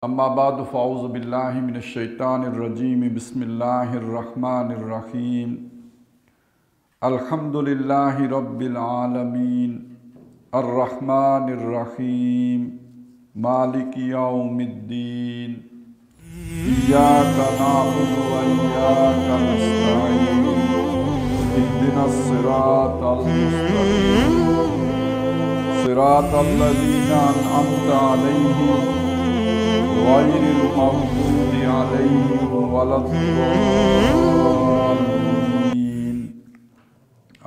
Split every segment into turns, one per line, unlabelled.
اما بعد فاعوذ باللہ من الشیطان الرجیم بسم اللہ الرحمن الرحیم الحمدللہ رب العالمین الرحمن الرحیم مالک یوم الدین ایاک نعبد و ایاک نستعین اہدنا الصراط المستقیم صراط الذین انعمت علیہم غیر المغضوب علیہم ولا الضالین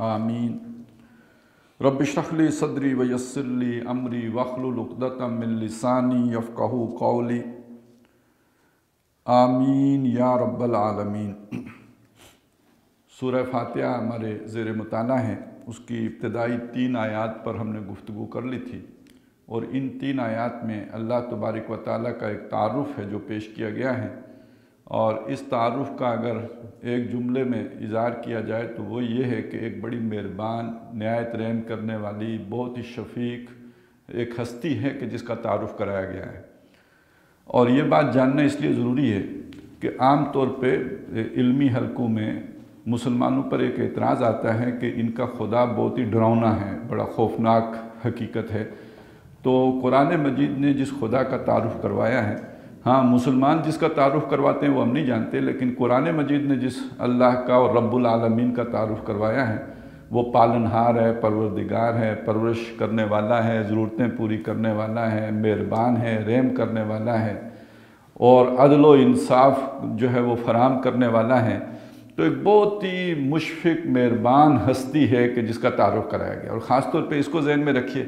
آمین۔ رب اشرح لی صدری ویسر لی امری واحلل عقدۃ من لسانی یفقہوا قولی آمین یا رب العالمین۔ سورہ فاتحہ ہمارے زیر مطالعہ ہے، اس کی ابتدائی 3 آیات پر ہم نے گفتگو کر لی تھی، اور ان 3 آیات میں اللہ تبارک و تعالیٰ کا ایک تعارف ہے جو پیش کیا گیا ہے، اور اس تعارف کا اگر ایک جملے میں اظہار کیا جائے تو وہ یہ ہے کہ ایک بڑی مہربان، نہایت رحم کرنے والی، بہت ہی شفیق ایک ہستی ہے کہ جس کا تعارف کرایا گیا ہے۔ اور یہ بات جاننا اس لیے ضروری ہے کہ عام طور پہ علمی حلقوں میں مسلمانوں پر ایک اعتراض آتا ہے کہ ان کا خدا بہت ہی ڈراؤنا ہے، بڑا خوفناک حقیقت ہے۔ تو قرآن مجید نے جس خدا کا تعارف کروایا ہے، ہاں مسلمان جس کا تعارف کرواتے ہیں وہ ہم نہیں جانتے، لیکن قرآن مجید نے جس اللہ کا اور رب العالمین کا تعارف کروایا ہے وہ پالنہار ہے، پروردگار ہے، پرورش کرنے والا ہے، ضرورتیں پوری کرنے والا ہے، مہربان ہے، رحم کرنے والا ہے، اور عدل و انصاف جو ہے وہ فراہم کرنے والا ہے۔ تو ایک بہت ہی مشفق مہربان ہستی ہے کہ جس کا تعارف کرایا گیا، اور خاص طور پہ اس کو ذہن میں رکھیے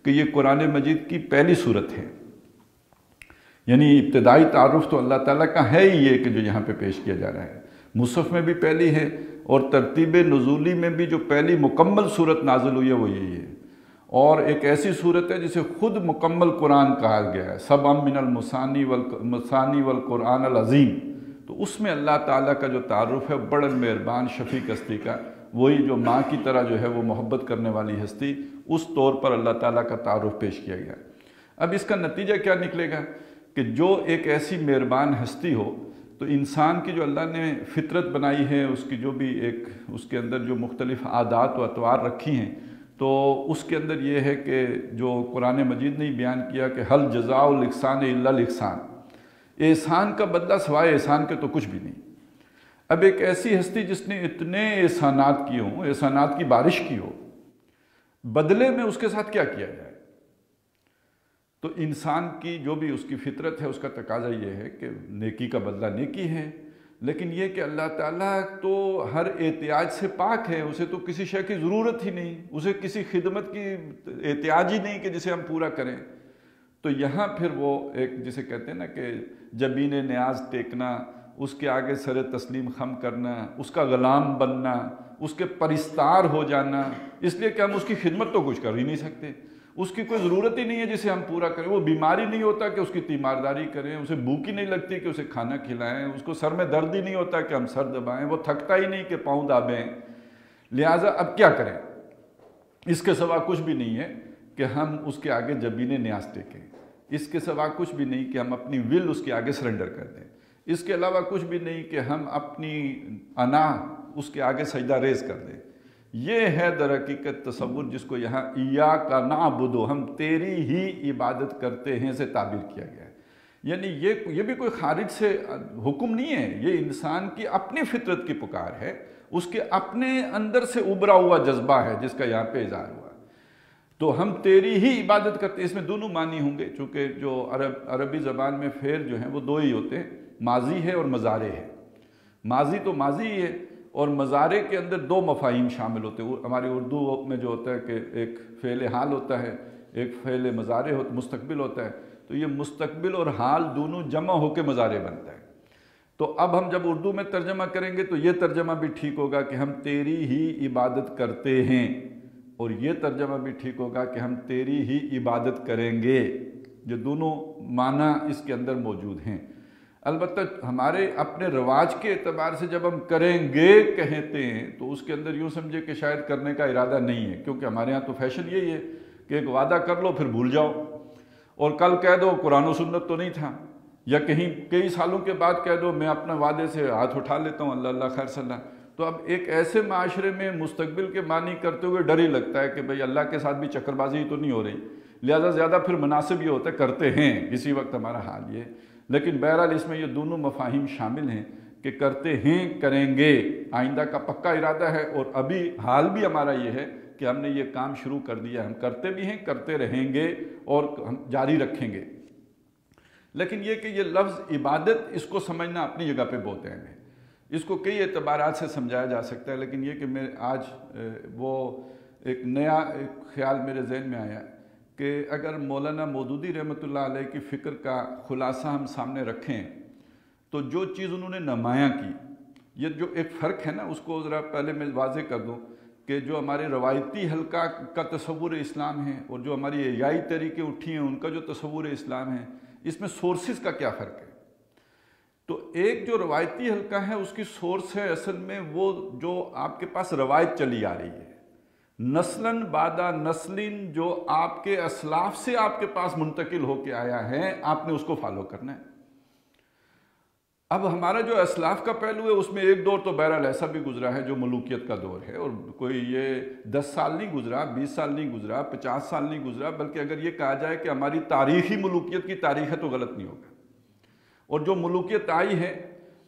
کہ یہ قرآن مجید کی پہلی صورت ہے، یعنی ابتدائی تعارف تو اللہ تعالیٰ کا ہے ہی یہ کہ جو یہاں پہ پیش کیا جا رہا ہے۔ مصحف میں بھی پہلی ہے، اور ترتیب نزولی میں بھی جو پہلی مکمل صورت نازل ہوئی ہے وہ یہی ہے، اور ایک ایسی صورت ہے جسے خود مکمل قرآن کہا گیا ہے، سبع من المثانی والقرآن العظیم۔ تو اس میں اللہ تعالیٰ کا جو تعارف ہے بڑا مہربان شفیق ہستی کا، وہی جو ماں کی طرح جو ہے وہ محبت کرنے والی ہستی، اس طور پر اللہ تعالیٰ کا تعارف پیش کیا گیا۔ اب اس کا نتیجہ کیا نکلے گا کہ جو ایک ایسی مہربان ہستی ہو تو انسان کی جو اللہ نے فطرت بنائی ہے، اس کی جو بھی ایک اس کے اندر جو مختلف عادات و اطوار رکھی ہیں، تو اس کے اندر یہ ہے کہ جو قرآن مجید نے بیان کیا کہ حل جزاء الاحسان الا الاحسان، احسان کا بدلہ سوائے احسان کے تو کچھ بھی نہیں۔ اب ایک ایسی ہستی جس نے اتنے احسانات کیے ہوں، احسانات کی بارش کی ہو، بدلے میں اس کے ساتھ کیا کیا جائے؟ تو انسان کی جو بھی اس کی فطرت ہے اس کا تقاضا یہ ہے کہ نیکی کا بدلہ نیکی ہے، لیکن یہ کہ اللہ تعالیٰ تو ہر احتیاج سے پاک ہے، اسے تو کسی شے کی ضرورت ہی نہیں، اسے کسی خدمت کی احتیاج ہی نہیں کہ جسے ہم پورا کریں۔ تو یہاں پھر وہ ایک جسے کہتے ہیں نا کہ جبین نیاز ٹیکنا، اس کے آگے سر تسلیم خم کرنا، اس کا غلام بننا، اس کے پرستار ہو جانا، اس لیے کہ ہم اس کی خدمت تو کچھ کر ہی نہیں سکتے، اس کی کوئی ضرورت ہی نہیں ہے جسے ہم پورا کریں، وہ بیماری نہیں ہوتا کہ اس کی تیمارداری کریں، اسے بھوک ہی نہیں لگتی کہ اسے کھانا کھلائیں، اس کو سر میں درد ہی نہیں ہوتا کہ ہم سر دبائیں، وہ تھکتا ہی نہیں کہ پاؤں دابیں۔ لہٰذا اب کیا کریں؟ اس کے سوا کچھ بھی نہیں ہے کہ ہم اس کے آگے جبین نیاز ٹیکیں، اس کے سوا کچھ بھی نہیں کہ ہم اپنی ول اس کے آگے سرنڈر کر دیں، اس کے علاوہ کچھ بھی نہیں کہ ہم اپنی انا اس کے آگے سجدہ ریز کر دیں۔ یہ ہے در حقیقت تصور جس کو یہاں ایاک نعبد، ہم تیری ہی عبادت کرتے ہیں سے تعبیر کیا گیا ہے۔ یعنی یہ بھی کوئی خارج سے حکم نہیں ہے، یہ انسان کی اپنی فطرت کی پکار ہے، اس کے اپنے اندر سے ابھرا ہوا جذبہ ہے جس کا یہاں پہ اظہار ہوا۔ تو ہم تیری ہی عبادت کرتے ہیں، اس میں دونوں معنی ہوں گے، چونکہ جو عربی زبان میں فعل جو ہیں وہ 2 ہی ہوتے ہیں، ماضی ہے اور مضارع ہے۔ ماضی تو ماضی ہی ہے، اور مضارع کے اندر 2 مفاہیم شامل ہوتے ہیں۔ ہماری اردو میں جو ہوتا ہے کہ ایک فعل حال ہوتا ہے، ایک فعل مضارع مستقبل ہوتا ہے، تو یہ مستقبل اور حال دونوں جمع ہو کے مضارع بنتا ہے۔ تو اب ہم جب اردو میں ترجمہ کریں گے تو یہ ترجمہ بھی ٹھیک ہوگا کہ ہم تیری ہی عبادت کرتے ہیں، اور یہ ترجمہ بھی ٹھیک ہوگا کہ ہم تیری ہی عبادت کریں گے۔ جو دونوں معنی اس کے اندر موجود ہیں۔ البتہ ہمارے اپنے رواج کے اعتبار سے جب ہم کریں گے کہتے ہیں تو اس کے اندر یوں سمجھے کہ شاید کرنے کا ارادہ نہیں ہے، کیونکہ ہمارے ہاں تو فیشن یہی ہے کہ ایک وعدہ کر لو پھر بھول جاؤ، اور کل کہہ دو قرآن و سنت تو نہیں تھا، یا کہیں کئی سالوں کے بعد کہہ دو میں اپنا وعدے سے ہاتھ اٹھا لیتا ہوں اللہ اللہ خیر صلی اللہ. تو اب ایک ایسے معاشرے میں مستقبل کے معنی کرتے ہوئے ڈر ہی لگتا ہے کہ بھئی اللہ کے ساتھ بھی چکر بازی تو نہیں ہو رہی، لہذا زیادہ پھر مناسب یہ ہوتا ہے کرتے ہیں کسی وقت ہمارا حال یہ. لیکن بہرحال اس میں یہ دونوں مفاہیم شامل ہیں کہ کرتے ہیں، کریں گے، آئندہ کا پکا ارادہ ہے، اور ابھی حال بھی ہمارا یہ ہے کہ ہم نے یہ کام شروع کر دیا، ہم کرتے بھی ہیں، کرتے رہیں گے اور ہم جاری رکھیں گے. لیکن یہ کہ یہ لفظ عبادت، اس کو سمجھنا اپنی جگہ پہ بہت اہم ہے. اس کو کئی اعتبارات سے سمجھایا جا سکتا ہے، لیکن یہ کہ میں آج وہ ایک نیا خیال میرے ذہن میں آیا کہ اگر مولانا مودودی رحمۃ اللہ علیہ کی فکر کا خلاصہ ہم سامنے رکھیں تو جو چیز انہوں نے نمایاں کی، یہ جو ایک فرق ہے نا، اس کو ذرا پہلے میں واضح کر دوں کہ جو ہمارے روایتی حلقہ کا تصور اسلام ہے اور جو ہماری احیائی طریقے اٹھی ہیں ان کا جو تصور اسلام ہے، اس میں سورسز کا کیا فرق ہے. تو ایک جو روایتی حلقہ ہے اس کی سورس ہے اصل میں وہ جو آپ کے پاس روایت چلی آ رہی ہے، نسلاً بعد نسلین، جو آپ کے اسلاف سے آپ کے پاس منتقل ہو کے آیا ہے، آپ نے اس کو فالو کرنا ہے. اب ہمارا جو اسلاف کا پہلو ہے اس میں ایک دور تو بہرحال ایسا بھی گزرا ہے جو ملوکیت کا دور ہے، اور کوئی یہ 10 سال نہیں گزرا، 20 سال نہیں گزرا، 50 سال نہیں گزرا، بلکہ اگر یہ کہا جائے کہ ہماری تاریخی ملوکیت کی تاریخ ہے تو غلط نہیں ہوگا. اور جو ملوکیت آئی ہے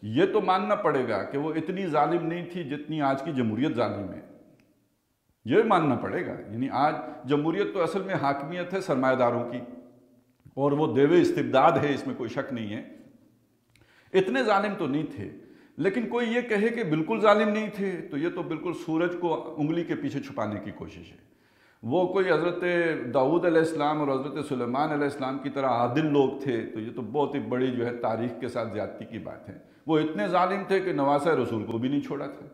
یہ تو ماننا پڑے گا کہ وہ اتنی ظالم نہیں تھی جتنی آج کی جمہوریت ظالم ہے، یہ ماننا پڑے گا. یعنی آج جمہوریت تو اصل میں حاکمیت ہے سرمایہ داروں کی، اور وہ دیوے استبداد ہے، اس میں کوئی شک نہیں ہے. اتنے ظالم تو نہیں تھے، لیکن کوئی یہ کہے کہ بالکل ظالم نہیں تھے تو یہ تو بالکل سورج کو انگلی کے پیچھے چھپانے کی کوشش ہے. وہ کوئی حضرت داؤد علیہ السلام اور حضرت سلیمان علیہ السلام کی طرح عادل لوگ تھے تو یہ تو بہت ہی بڑی جو ہے تاریخ کے ساتھ زیادتی کی بات ہے. وہ اتنے ظالم تھے کہ نواسہ رسول کو بھی نہیں چھوڑا تھا،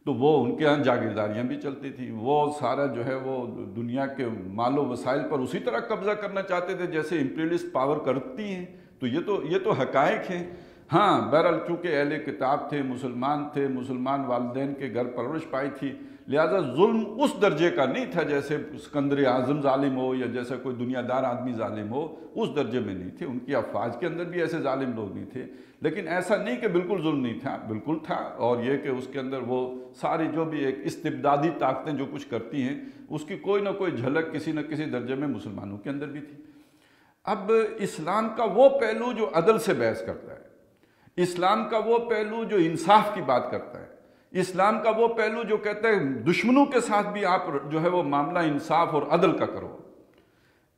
تو وہ ان کے ہاں جاگیرداریاں بھی چلتی تھیں، وہ سارا جو ہے وہ دنیا کے مال و وسائل پر اسی طرح قبضہ کرنا چاہتے تھے جیسے امپیریلسٹ پاور کرتی ہیں. تو یہ تو حقائق ہیں. ہاں بہرحال چونکہ اہل کتاب تھے، مسلمان والدین کے گھر پرورش پائی تھی، لہذا ظلم اس درجے کا نہیں تھا جیسے اسکندر اعظم ظالم ہو یا جیسا کوئی دنیا دار آدمی ظالم ہو، اس درجے میں نہیں تھے. ان کی افواج کے اندر بھی ایسے ظالم لوگ نہیں تھے، لیکن ایسا نہیں کہ بالکل ظلم نہیں تھا، بالکل تھا. اور یہ کہ اس کے اندر وہ ساری جو بھی ایک استبدادی طاقتیں جو کچھ کرتی ہیں اس کی کوئی نہ کوئی جھلک کسی نہ کسی درجے میں مسلمانوں کے اندر بھی تھی. اب اسلام کا وہ پہلو جو عدل سے بحث کرتا ہے، اسلام کا وہ پہلو جو انصاف کی بات کرتا ہے، اسلام کا وہ پہلو جو کہتا ہے دشمنوں کے ساتھ بھی آپ جو ہے وہ معاملہ انصاف اور عدل کا کرو،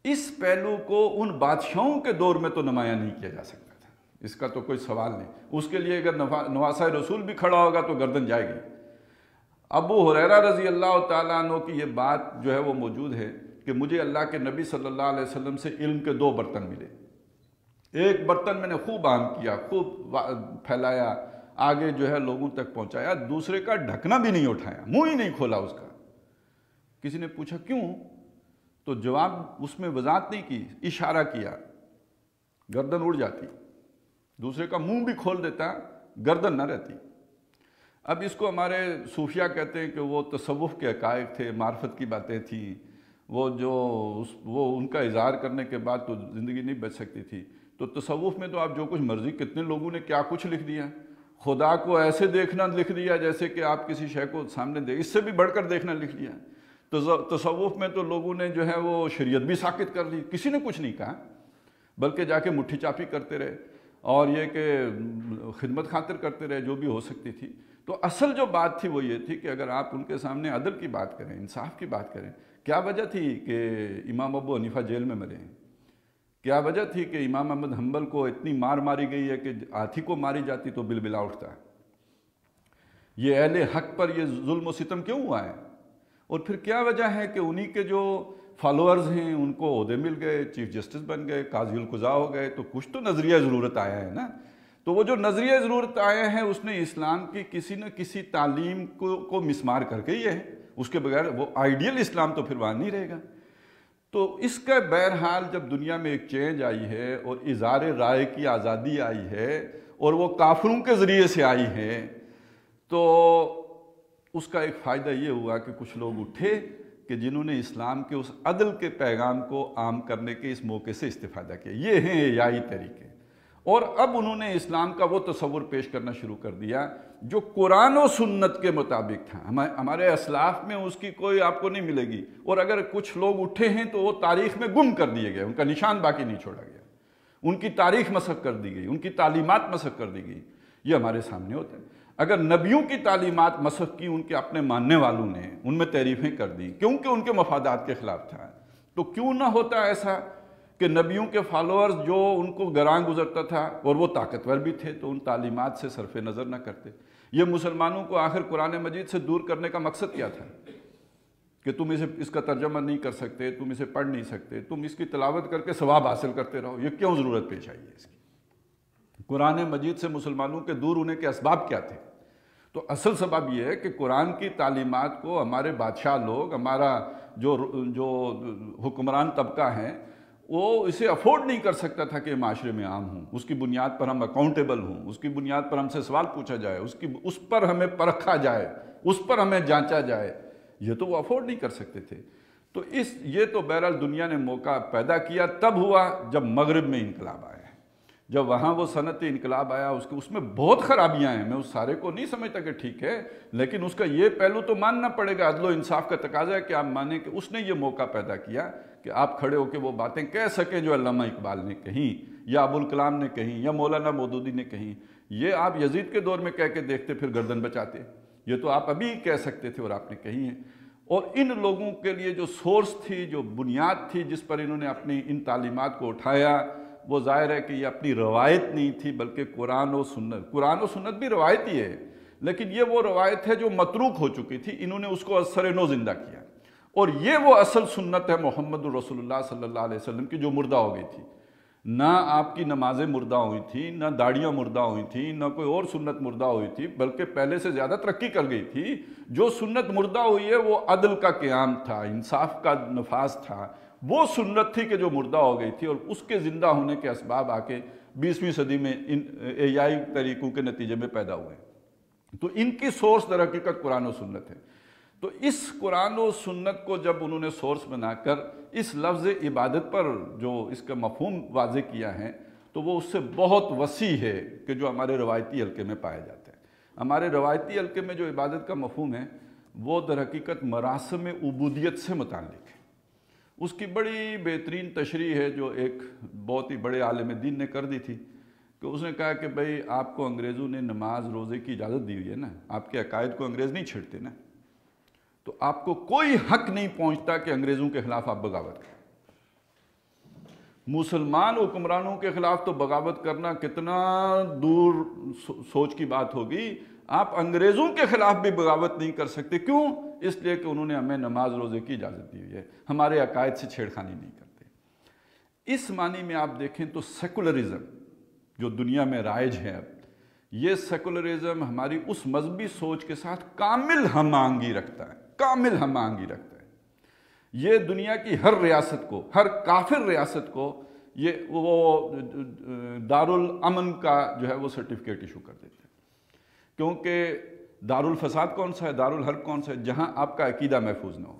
اس پہلو کو ان بادشاہوں کے دور میں تو نمایاں نہیں کیا جا سکتا تھا. اس کا تو کوئی سوال نہیں. اس کے لیے اگر نواسہ رسول بھی کھڑا ہوگا تو گردن جائے گی. ابو ہریرہ رضی اللہ تعالیٰ عنہ کی یہ بات جو ہے وہ موجود ہے کہ مجھے اللہ کے نبی صلی اللہ علیہ وسلم سے علم کے 2 برتن ملے. ایک برتن میں نے خوب عام کیا، خوب پھیلایا، آگے جو ہے لوگوں تک پہنچایا، دوسرے کا ڈھکنا بھی نہیں اٹھایا، منہ ہی نہیں کھولا اس کا. کسی نے پوچھا کیوں؟ تو جواب اس میں وضاحت نہیں کی، اشارہ کیا، گردن اڑ جاتی. دوسرے کا منہ بھی کھول دیتا، گردن نہ رہتی. اب اس کو ہمارے صوفیہ کہتے ہیں کہ وہ تصوف کے حقائق تھے، معرفت کی باتیں تھیں، وہ ان کا اظہار کرنے کے بعد تو زندگی نہیں بچ سکتی تھی. تو تصوف میں تو آپ جو کچھ مرضی، کتنے لوگوں نے کیا کچھ لکھ دیا، خدا کو ایسے دیکھنا لکھ دیا جیسے کہ آپ کسی شے کو سامنے دیکھ، اس سے بھی بڑھ کر دیکھنا لکھ دیا. تصوف میں تو لوگوں نے جو ہے وہ شریعت بھی ساقط کر لی، کسی نے کچھ نہیں کہا، بلکہ جا کے مٹھی چاپی کرتے رہے اور یہ کہ خدمت خاطر کرتے رہے جو بھی ہو سکتی تھی. تو اصل جو بات تھی وہ یہ تھی کہ اگر آپ ان کے سامنے عدل کی بات کریں، انصاف کی بات کریں، کیا وجہ تھی کہ امام ابو حنیفہ جیل میں مرے ہیں؟ کیا وجہ تھی کہ امام احمد حنبل کو اتنی مار ماری گئی ہے کہ ہاتھی کو ماری جاتی تو بلبلا اٹھتا ہے؟ یہ اہل حق پر یہ ظلم و ستم کیوں ہوا ہے؟ اور پھر کیا وجہ ہے کہ انہی کے جو فالوورز ہیں ان کو عہدے مل گئے، چیف جسٹس بن گئے، قاضی القضاء ہو گئے؟ تو کچھ تو نظریہ ضرورت آیا ہے نا. تو وہ جو نظریہ ضرورت آیا ہے اس نے اسلام کی کسی نہ کسی تعلیم کو مسمار کر کے ہی ہے. اس کے بغیر وہ آئیڈیل اسلام تو پھر وہاں نہیں رہے گا. تو اس کا بہرحال جب دنیا میں ایک چینج آئی ہے اور اظہار رائے کی آزادی آئی ہے اور وہ کافروں کے ذریعے سے آئی ہے، تو اس کا ایک فائدہ یہ ہوا کہ کچھ لوگ اٹھے کہ جنہوں نے اسلام کے اس عدل کے پیغام کو عام کرنے کے اس موقع سے استفادہ کیا. یہ ہیں احیائی طریقے. اور اب انہوں نے اسلام کا وہ تصور پیش کرنا شروع کر دیا جو قرآن و سنت کے مطابق تھا۔ ہمارے اسلاف میں اس کی کوئی آپ کو نہیں ملے گی، اور اگر کچھ لوگ اٹھے ہیں تو وہ تاریخ میں گم کر دیے گئے، ان کا نشان باقی نہیں چھوڑا گیا، ان کی تاریخ مسخ کر دی گئی، ان کی تعلیمات مسخ کر دی گئی۔ یہ ہمارے سامنے ہوتا ہے۔ اگر نبیوں کی تعلیمات مسخ کی ان کے اپنے ماننے والوں نے، ان میں تعریفیں کر دی کیونکہ ان کے مفادات کے خلاف تھا، تو کیوں نہ ہوتا ایسا کہ نبیوں کے فالوورز جو ان کو گراں گزرتا تھا اور وہ طاقتور بھی تھے تو ان تعلیمات سے صرف نظر نہ کرتے۔ یہ مسلمانوں کو آخر قرآن مجید سے دور کرنے کا مقصد کیا تھا کہ تم اس کا ترجمہ نہیں کر سکتے، تم اسے پڑھ نہیں سکتے، تم اس کی تلاوت کر کے ثواب حاصل کرتے رہو، یہ کیوں ضرورت پیش آئی ہے اس کی؟ قرآن مجید سے مسلمانوں کے دور ہونے کے اسباب کیا تھے؟ تو اصل سبب یہ ہے کہ قرآن کی تعلیمات کو ہمارے بادشاہ لوگ، ہمارا جو حکمران طبقہ ہیں، وہ اسے افورڈ نہیں کر سکتا تھا کہ معاشرے میں عام ہوں، اس کی بنیاد پر ہم اکاؤنٹیبل ہوں، اس کی بنیاد پر ہم سے سوال پوچھا جائے، اس پر ہمیں پرکھا جائے، اس پر ہمیں جانچا جائے، یہ تو وہ افورڈ نہیں کر سکتے تھے۔ تو یہ تو بہرحال دنیا نے موقع پیدا کیا تب ہوا جب مغرب میں انقلاب آیا، جب وہاں وہ صنعتی انقلاب آیا، اس میں بہت خرابیاں ہیں، میں اس سارے کو نہیں سمجھتا کہ ٹھیک ہے، لیکن اس کا یہ پہلو تو ماننا پڑے گا، عدل و انصاف کا تقاضا ہے کہ آپ مانیں کہ اس نے یہ موقع پیدا کیا کہ آپ کھڑے ہو کے وہ باتیں کہہ سکیں جو علامہ اقبال نے کہیں، یا ابوالکلام نے کہیں، یا مولانا مودودی نے کہیں۔ یہ آپ یزید کے دور میں کہہ کے دیکھتے پھر گردن بچاتے، یہ تو آپ ابھی کہہ سکتے تھے اور آپ نے کہی ہیں۔ اور ان لوگوں کے لیے جو سورس تھی، جو بنیاد تھی جس پر انہوں نے اپنی ان تعلیمات کو اٹھایا، وہ ظاہر ہے کہ یہ اپنی روایت نہیں تھی بلکہ قرآن و سنت بھی روایت ہی ہے، لیکن یہ وہ روایت ہے جو متروک ہو چکی تھی، انہوں نے اس کو از سر نو زندہ کیا، اور یہ وہ اصل سنت ہے محمد رسول اللہ صلی اللہ علیہ وسلم کی جو مردہ ہو گئی تھی۔ نہ آپ کی نمازیں مردہ ہوئی تھیں، نہ داڑیاں مردہ ہوئی تھیں، نہ کوئی اور سنت مردہ ہوئی تھی، بلکہ پہلے سے زیادہ ترقی کر گئی تھی۔ جو سنت مردہ ہوئی ہے وہ عدل کا قیام تھا، انصاف کا نفاذ تھا، وہ سنت تھی کہ جو مردہ ہو گئی تھی، اور اس کے زندہ ہونے کے اسباب آ کے 20ویں صدی میں ان احیائی طریقوں کے نتیجے میں پیدا ہوئے۔ تو ان کی سورس در حقیقت قرآن و سنت ہے۔ تو اس قرآن و سنت کو جب انہوں نے سورس بنا کر اس لفظ عبادت پر جو اس کا مفہوم واضح کیا ہے، تو وہ اس سے بہت وسیع ہے کہ جو ہمارے روایتی حلقے میں پایا جاتا ہے۔ ہمارے روایتی حلقے میں جو عبادت کا مفہوم ہے وہ در حقیقت مراسم عبودیت سے متعلق ہے۔ اس کی بڑی بہترین تشریح ہے جو ایک بہت ہی بڑے عالم دین نے کر دی تھی، کہ اس نے کہا کہ بھئی آپ کو انگریزوں نے نماز روزے کی اجازت دی ہوئی ہے نا، آپ کے عقائد کو انگریز نہیں چھیڑتے نا، تو آپ کو کوئی حق نہیں پہنچتا کہ انگریزوں کے خلاف آپ بغاوت کریں۔ مسلمان حکمرانوں کے خلاف تو بغاوت کرنا کتنا دور سوچ کی بات ہوگی، آپ انگریزوں کے خلاف بھی بغاوت نہیں کر سکتے۔ کیوں؟ اس لیے کہ انہوں نے ہمیں نماز روزے کی اجازت دی ہوئی ہے، ہمارے عقائد سے چھیڑخانی نہیں کرتے۔ اس معنی میں آپ دیکھیں تو سیکولرزم جو دنیا میں رائج ہے اب، یہ سیکولرزم ہماری اس مذہبی سوچ کے ساتھ کامل ہم آہنگی رکھتا ہے، کامل ہم آہنگی رکھتا ہے۔ یہ دنیا کی ہر ریاست کو، ہر کافر ریاست کو یہ وہ دارالامن کا جو ہے وہ سرٹیفکیٹ ایشو کر دیتے ہیں، کیونکہ دارالفساد کون سا ہے، دارالحرب کون سا ہے؟ جہاں آپ کا عقیدہ محفوظ نہ ہو،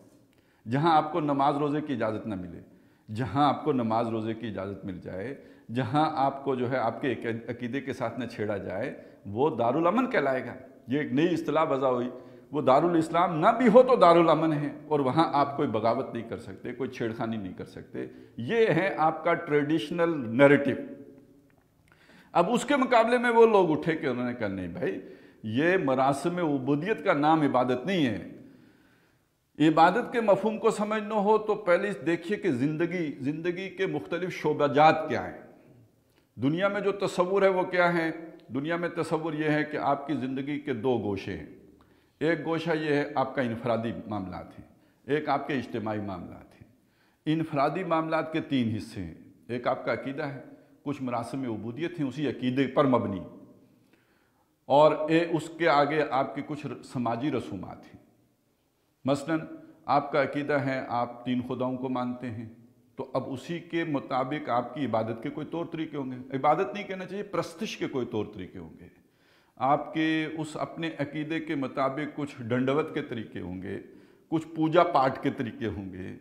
جہاں آپ کو نماز روزے کی اجازت نہ ملے۔ جہاں آپ کو نماز روزے کی اجازت مل جائے، جہاں آپ کو جو ہے آپ کے عقیدے کے ساتھ نہ چھیڑا جائے، وہ دارالامن کہلائے گا۔ یہ ایک نئی اصطلاح وضع ہوئی، وہ دارالاسلام نہ بھی ہو تو دارالامن ہے، اور وہاں آپ کوئی بغاوت نہیں کر سکتے، کوئی چھیڑخانی نہیں کر سکتے۔ یہ ہے آپ کا ٹریڈیشنل نیریٹو۔ اب اس کے مقابلے میں وہ لوگ اٹھے کہ انہوں نے کہا نہیں بھائی، یہ مراسم عبودیت کا نام عبادت نہیں ہے۔ عبادت کے مفہوم کو سمجھنا ہو تو پہلے دیکھیے کہ زندگی کے مختلف شعبہ جات کیا ہیں۔ دنیا میں جو تصور ہے وہ کیا ہے؟ دنیا میں تصور یہ ہے کہ آپ کی زندگی کے دو گوشے ہیں۔ ایک گوشہ یہ ہے آپ کا انفرادی معاملات ہیں، ایک آپ کے اجتماعی معاملات ہیں۔ انفرادی معاملات کے 3 حصے ہیں، ایک آپ کا عقیدہ ہے، کچھ مراسم عبودیت ہیں اسی عقیدے پر مبنی، اور اس کے آگے آپ کی کچھ سماجی رسومات ہیں۔ مثلا آپ کا عقیدہ ہے، آپ 3 خداؤں کو مانتے ہیں، تو اب اسی کے مطابق آپ کی عبادت کے کوئی طور طریقے ہوں گے۔ عبادت نہیں کہنا چاہیے، پرستش کے کوئی طور طریقے ہوں گے۔ آپ کے اس اپنے عقیدے کے مطابق کچھ ڈنڈوت کے طریقے ہوں گے، کچھ پوجا پاٹ کے طریقے ہوں گے،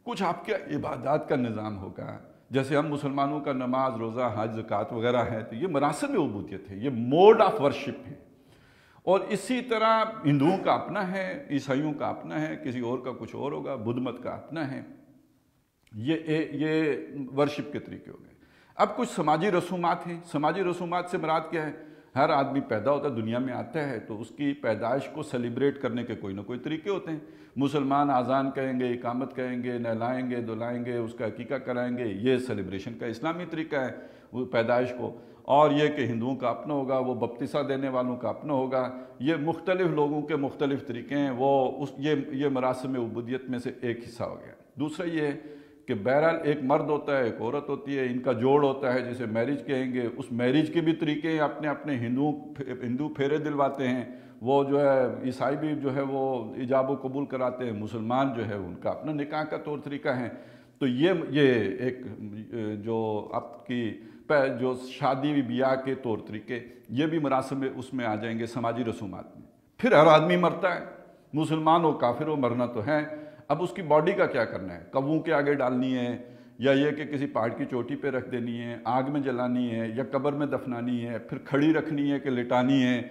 کچھ آپ کے عبادات کا نظام ہوگا۔ جیسے ہم مسلمانوں کا نماز، روزہ، حج، زکوٰۃ وغیرہ ہے، تو یہ مراسم عبودیت ہے، یہ موڈ آف ورشپ ہے۔ اور اسی طرح ہندوؤں کا اپنا ہے، عیسائیوں کا اپنا ہے، کسی اور کا کچھ اور ہوگا، بدھ مت کا اپنا ہے۔ یہ ورشپ کے طریقے ہو گئے۔ اب کچھ سماجی رسومات ہیں۔ سماجی رسومات سے مراد کیا ہے؟ ہر آدمی پیدا ہوتا ہے، دنیا میں آتا ہے، تو اس کی پیدائش کو سیلیبریٹ کرنے کے کوئی نہ کوئی طریقے ہوتے ہیں۔ مسلمان اذان کہیں گے، اقامت کہیں گے، نہلائیں گے، دھلائیں گے، اس کا عقیقہ کرائیں گے، یہ سیلیبریشن کا اسلامی طریقہ ہے وہ پیدائش کو۔ اور یہ کہ ہندوؤں کا اپنا ہوگا، وہ بپتسہ دینے والوں کا اپنا ہوگا۔ یہ مختلف لوگوں کے مختلف طریقے ہیں، یہ مراسم عبودیت میں سے ایک حصہ ہو گیا۔ دوسرا یہ ہے کہ بہرحال ایک مرد ہوتا ہے، ایک عورت ہوتی ہے، ان کا جوڑ ہوتا ہے جسے میرج کہیں گے۔ اس میرج کے بھی طریقے ہیں اپنے اپنے۔ ہندو پھیرے دلواتے ہیں، وہ جو ہے عیسائی بھی جو ہے وہ ایجاب و قبول کراتے ہیں، مسلمان جو ہے ان کا اپنا نکاح کا طور طریقہ ہے۔ تو یہ ایک جو آپ کی جو شادی بیاہ کے طور طریقے، یہ بھی مراسم اس میں آ جائیں گے، سماجی رسومات میں۔ پھر ہر آدمی مرتا ہے، مسلمان ہو کافر ہو، مرنا تو ہے۔ اب اس کی باڈی کا کیا کرنا ہے؟ کبوں کے آگے ڈالنی ہے، یا یہ کہ کسی پہاڑ کی چوٹی پہ رکھ دینی ہے، آگ میں جلانی ہے، یا قبر میں دفنانی ہے، پھر کھڑی رکھنی ہے کہ لٹانی ہے،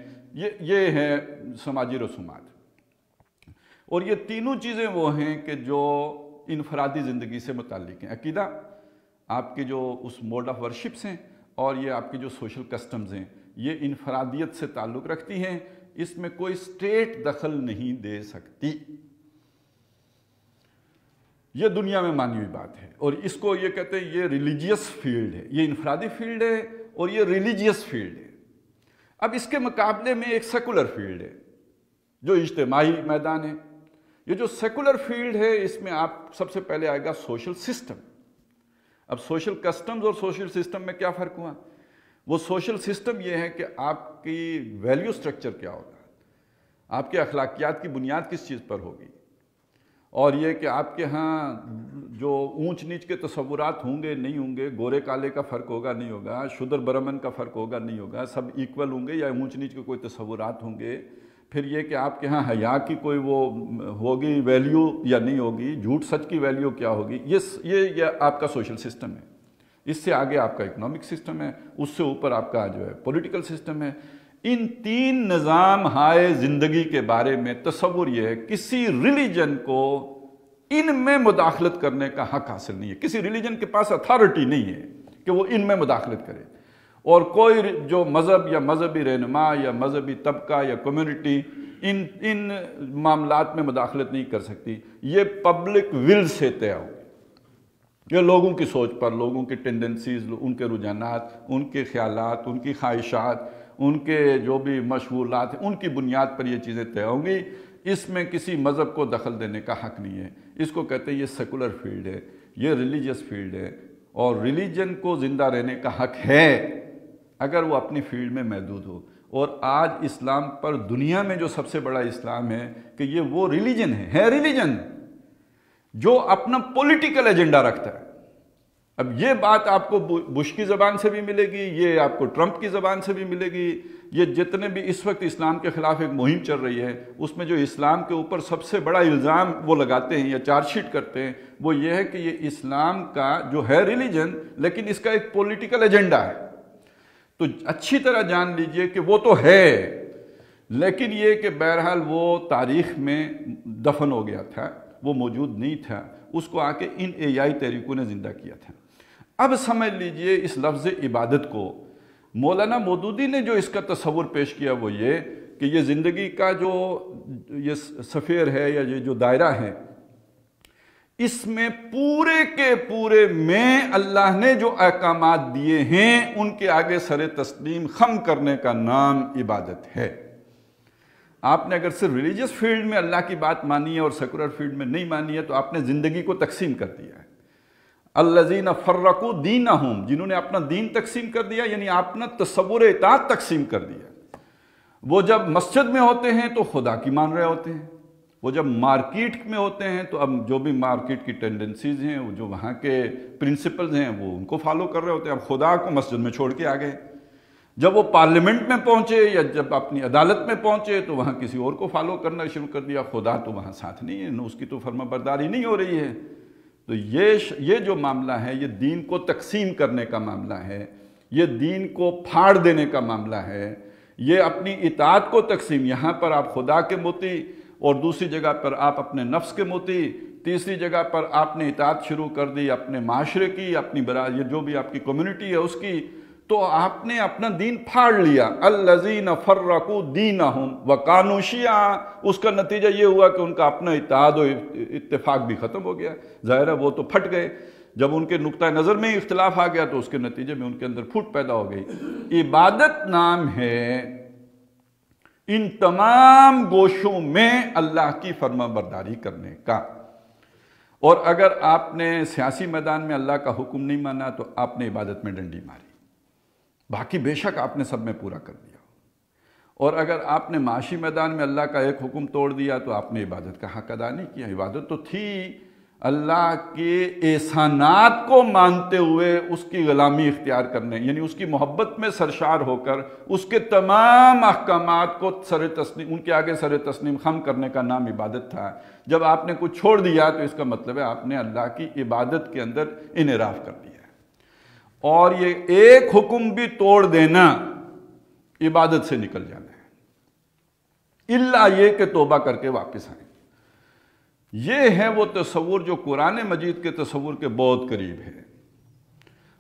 یہ ہے سماجی رسومات۔ اور یہ تینوں چیزیں وہ ہیں کہ جو انفرادی زندگی سے متعلق ہیں۔ عقیدہ آپ کے جو اس موڈ آف ورشپس ہیں، اور یہ آپ کی جو سوشل کسٹمز ہیں، یہ انفرادیت سے تعلق رکھتی ہیں، اس میں کوئی اسٹیٹ دخل نہیں دے سکتی۔ یہ دنیا میں مانی ہوئی بات ہے، اور اس کو یہ کہتے ہیں یہ ریلیجیس فیلڈ ہے، یہ انفرادی فیلڈ ہے اور یہ ریلیجیس فیلڈ ہے۔ اب اس کے مقابلے میں ایک سیکولر فیلڈ ہے جو اجتماعی میدان ہے۔ یہ جو سیکولر فیلڈ ہے، اس میں آپ سب سے پہلے آئے گا سوشل سسٹم۔ اب سوشل کسٹمز اور سوشل سسٹم میں کیا فرق ہوا؟ وہ سوشل سسٹم یہ ہے کہ آپ کی ویلیو سٹرکچر کیا ہوگا، آپ کے اخلاقیات کی بنیاد کس چیز پر ہوگی، اور یہ کہ آپ کے ہاں جو اونچ نیچ کے تصورات ہوں گے نہیں ہوں گے، گورے کالے کا فرق ہوگا نہیں ہوگا، شودر برہمن کا فرق ہوگا نہیں ہوگا، سب ایکول ہوں گے یا اونچ نیچ کے کوئی تصورات ہوں گے۔ پھر یہ کہ آپ کے ہاں حیا کی کوئی وہ ہوگی ویلیو یا نہیں ہوگی، جھوٹ سچ کی ویلیو کیا ہوگی، یہ آپ کا سوشل سسٹم ہے۔ اس سے آگے آپ کا اکنامک سسٹم ہے، اس سے اوپر آپ کا جو ہے پولیٹیکل سسٹم ہے۔ ان تین نظام ہائے زندگی کے بارے میں تصور یہ ہے کسی ریلیجن کو ان میں مداخلت کرنے کا حق حاصل نہیں ہے۔ کسی ریلیجن کے پاس اتھارٹی نہیں ہے کہ وہ ان میں مداخلت کرے، اور کوئی جو مذہب یا مذہبی رہنما یا مذہبی طبقہ یا کمیونٹی ان معاملات میں مداخلت نہیں کر سکتی۔ یہ پبلک ول سے طے ہو، یہ لوگوں کی سوچ پر، لوگوں کی ٹینڈنسیز، ان کے رجحانات، ان کے خیالات، ان کی خواہشات، ان کے جو بھی مشغولات ہیں، ان کی بنیاد پر یہ چیزیں طے ہوں گی۔ اس میں کسی مذہب کو دخل دینے کا حق نہیں ہے۔ اس کو کہتے ہیں یہ سیکولر فیلڈ ہے، یہ ریلیجیس فیلڈ ہے، اور ریلیجن کو زندہ رہنے کا حق ہے اگر وہ اپنی فیلڈ میں محدود ہو۔ اور آج اسلام پر دنیا میں جو سب سے بڑا اسلام ہے کہ یہ وہ ریلیجن ہے ریلیجن جو اپنا پولیٹیکل ایجنڈا رکھتا ہے۔ اب یہ بات آپ کو بش کی زبان سے بھی ملے گی، یہ آپ کو ٹرمپ کی زبان سے بھی ملے گی۔ یہ جتنے بھی اس وقت اسلام کے خلاف ایک مہم چل رہی ہے، اس میں جو اسلام کے اوپر سب سے بڑا الزام وہ لگاتے ہیں یا چارج شیٹ کرتے ہیں، وہ یہ ہے کہ یہ اسلام کا جو ہے ریلیجن، لیکن اس کا ایک پولیٹیکل ایجنڈا ہے۔ تو اچھی طرح جان لیجئے کہ وہ تو ہے، لیکن یہ کہ بہرحال وہ تاریخ میں دفن ہو گیا تھا، وہ موجود نہیں تھا، اس کو آ کے ان ایائی تحریکوں نے زندہ کیا تھا۔ اب سمجھ لیجئے اس لفظ عبادت کو مولانا مودودی نے جو اس کا تصور پیش کیا وہ یہ کہ یہ زندگی کا جو یہ سفیر ہے یا یہ جو دائرہ ہے، اس میں پورے کے پورے میں اللہ نے جو احکامات دیے ہیں ان کے آگے سر تسلیم خم کرنے کا نام عبادت ہے۔ آپ نے اگر صرف ریلیجیس فیلڈ میں اللہ کی بات مانی ہے اور سیکولر فیلڈ میں نہیں مانی ہے تو آپ نے زندگی کو تقسیم کر دیا ہے۔ الذین فرقوا دینہم، جنہوں نے اپنا دین تقسیم کر دیا، یعنی اپنا تصور اطاعت تقسیم کر دیا۔ وہ جب مسجد میں ہوتے ہیں تو خدا کی مان رہے ہوتے ہیں، وہ جب مارکیٹ میں ہوتے ہیں تو اب جو بھی مارکیٹ کی ٹینڈنسیز ہیں، وہ جو وہاں کے پرنسپلز ہیں وہ ان کو فالو کر رہے ہوتے ہیں۔ اب خدا کو مسجد میں چھوڑ کے آ گئے۔ جب وہ پارلیمنٹ میں پہنچے یا جب اپنی عدالت میں پہنچے تو وہاں کسی اور کو فالو کرنا شروع کر دیا، خدا تو وہاں ساتھ نہیں ہے، اس کی تو فرما برداری نہیں ہو رہی ہے۔ تو یہ جو معاملہ ہے یہ دین کو تقسیم کرنے کا معاملہ ہے، یہ دین کو پھاڑ دینے کا معاملہ ہے، یہ اپنی اطاعت کو تقسیم، یہاں پر آپ خدا کے مطیع اور دوسری جگہ پر آپ اپنے نفس کے مطیع، تیسری جگہ پر آپ نے اطاعت شروع کر دی اپنے معاشرے کی، اپنی یہ جو بھی آپ کی کمیونٹی ہے اس کی، تو آپ نے اپنا دین پھاڑ لیا۔ الذین فرقوا دینہم وکانوا شیعا، اس کا نتیجہ یہ ہوا کہ ان کا اپنا اتحاد و اتفاق بھی ختم ہو گیا۔ ظاہر ہے وہ تو پھٹ گئے، جب ان کے نقطہ نظر میں اختلاف آ گیا تو اس کے نتیجے میں ان کے اندر پھوٹ پیدا ہو گئی۔ عبادت نام ہے ان تمام گوشوں میں اللہ کی فرما برداری کرنے کا، اور اگر آپ نے سیاسی میدان میں اللہ کا حکم نہیں مانا تو آپ نے عبادت میں ڈنڈی ماری، باقی بے شک آپ نے سب میں پورا کر دیا، اور اگر آپ نے معاشی میدان میں اللہ کا ایک حکم توڑ دیا تو آپ نے عبادت کا حق ادا نہیں کیا۔ عبادت تو تھی اللہ کے احسانات کو مانتے ہوئے اس کی غلامی اختیار کرنے، یعنی اس کی محبت میں سرشار ہو کر اس کے تمام احکامات کو ان کے آگے سر تسلیم خم کرنے کا نام عبادت تھا۔ جب آپ نے کچھ چھوڑ دیا تو اس کا مطلب ہے آپ نے اللہ کی عبادت کے اندر انحراف کر دیا، اور یہ ایک حکم بھی توڑ دینا عبادت سے نکل جانا ہے، الا یہ کہ توبہ کر کے واپس آئیں۔ یہ ہے وہ تصور جو قرآن مجید کے تصور کے بہت قریب ہے۔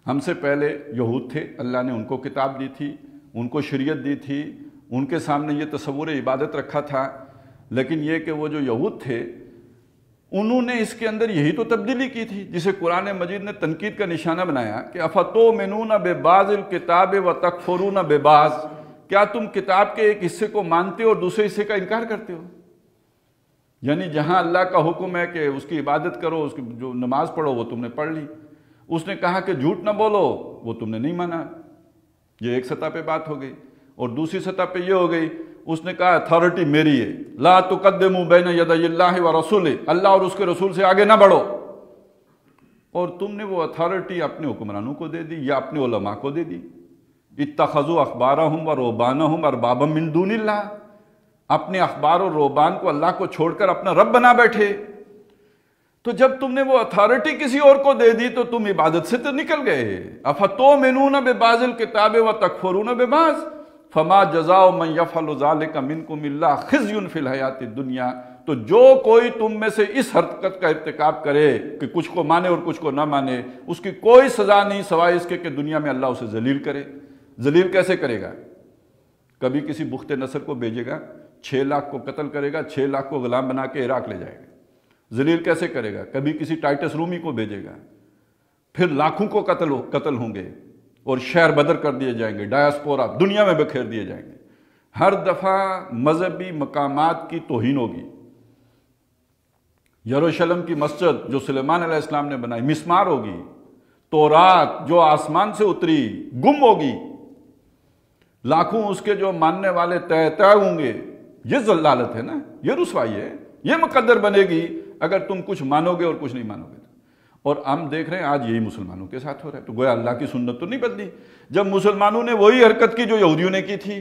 ہم سے پہلے یہود تھے، اللہ نے ان کو کتاب دی تھی، ان کو شریعت دی تھی، ان کے سامنے یہ تصور عبادت رکھا تھا، لیکن یہ کہ وہ جو یہود تھے انہوں نے اس کے اندر یہی تو تبدیلی کی تھی جسے قرآن مجید نے تنقید کا نشانہ بنایا کہ افتؤمنون ببعض الکتاب وتکفرون ببعض، کیا تم کتاب کے ایک حصے کو مانتے ہو اور دوسرے حصے کا انکار کرتے ہو؟ یعنی جہاں اللہ کا حکم ہے کہ اس کی عبادت کرو، اس کی جو نماز پڑھو وہ تم نے پڑھ لی، اس نے کہا کہ جھوٹ نہ بولو وہ تم نے نہیں مانا، یہ ایک سطح پہ بات ہو گئی۔ اور دوسری سطح پہ یہ ہو گئی، اس نے کہا اتھارٹی میری ہے، لا تقدموا بین یدی اللہ ورسولہ، اللہ اور اس کے رسول سے آگے نہ بڑھو، اور تم نے وہ اتھارٹی اپنے حکمرانوں کو دے دی یا اپنے علماء کو دے دی۔ اتخذوا احبارہم ورہبانہم اربابا من دون اللہ، اپنے اخبار اور رہبان کو اللہ کو چھوڑ کر اپنا رب بنا بیٹھے۔ تو جب تم نے وہ اتھارٹی کسی اور کو دے دی تو تم عبادت سے تو نکل گئے۔ افتؤمنون ببعض الکتاب وتکفرون ببعض فما جزاء من یفعل ذلک منکم الا خزی فی الحیاۃ الدنیا، تو جو کوئی تم میں سے اس حرکت کا ارتکاب کرے کہ کچھ کو مانے اور کچھ کو نہ مانے، اس کی کوئی سزا نہیں سوائے اس کے کہ دنیا میں اللہ اسے ذلیل کرے۔ ذلیل کیسے کرے گا؟ کبھی کسی بخت نصر کو بھیجے گا، 6 لاکھ کو قتل کرے گا، 6 لاکھ کو غلام بنا کے عراق لے جائے گا۔ ذلیل کیسے کرے گا؟ کبھی کسی ٹائٹس رومی کو بھیجے گا، پھر لاکھوں کو قتل ہوں گے اور شہر بدر کر دیے جائیں گے، ڈائسپورا دنیا میں بکھیر دیے جائیں گے۔ ہر دفعہ مذہبی مقامات کی توہین ہوگی۔ یروشلم کی مسجد جو سلیمان علیہ السلام نے بنائی مسمار ہوگی، تورات جو آسمان سے اتری گم ہوگی، لاکھوں اس کے جو ماننے والے طے ہوں گے۔ یہ ضلالت ہے نا، یہ رسوائی ہے، یہ مقدر بنے گی اگر تم کچھ مانو گے اور کچھ نہیں مانو گے۔ اور ہم دیکھ رہے ہیں آج یہی مسلمانوں کے ساتھ ہو رہا ہے، تو گویا اللہ کی سنت تو نہیں بدلی۔ جب مسلمانوں نے وہی حرکت کی جو یہودیوں نے کی تھی،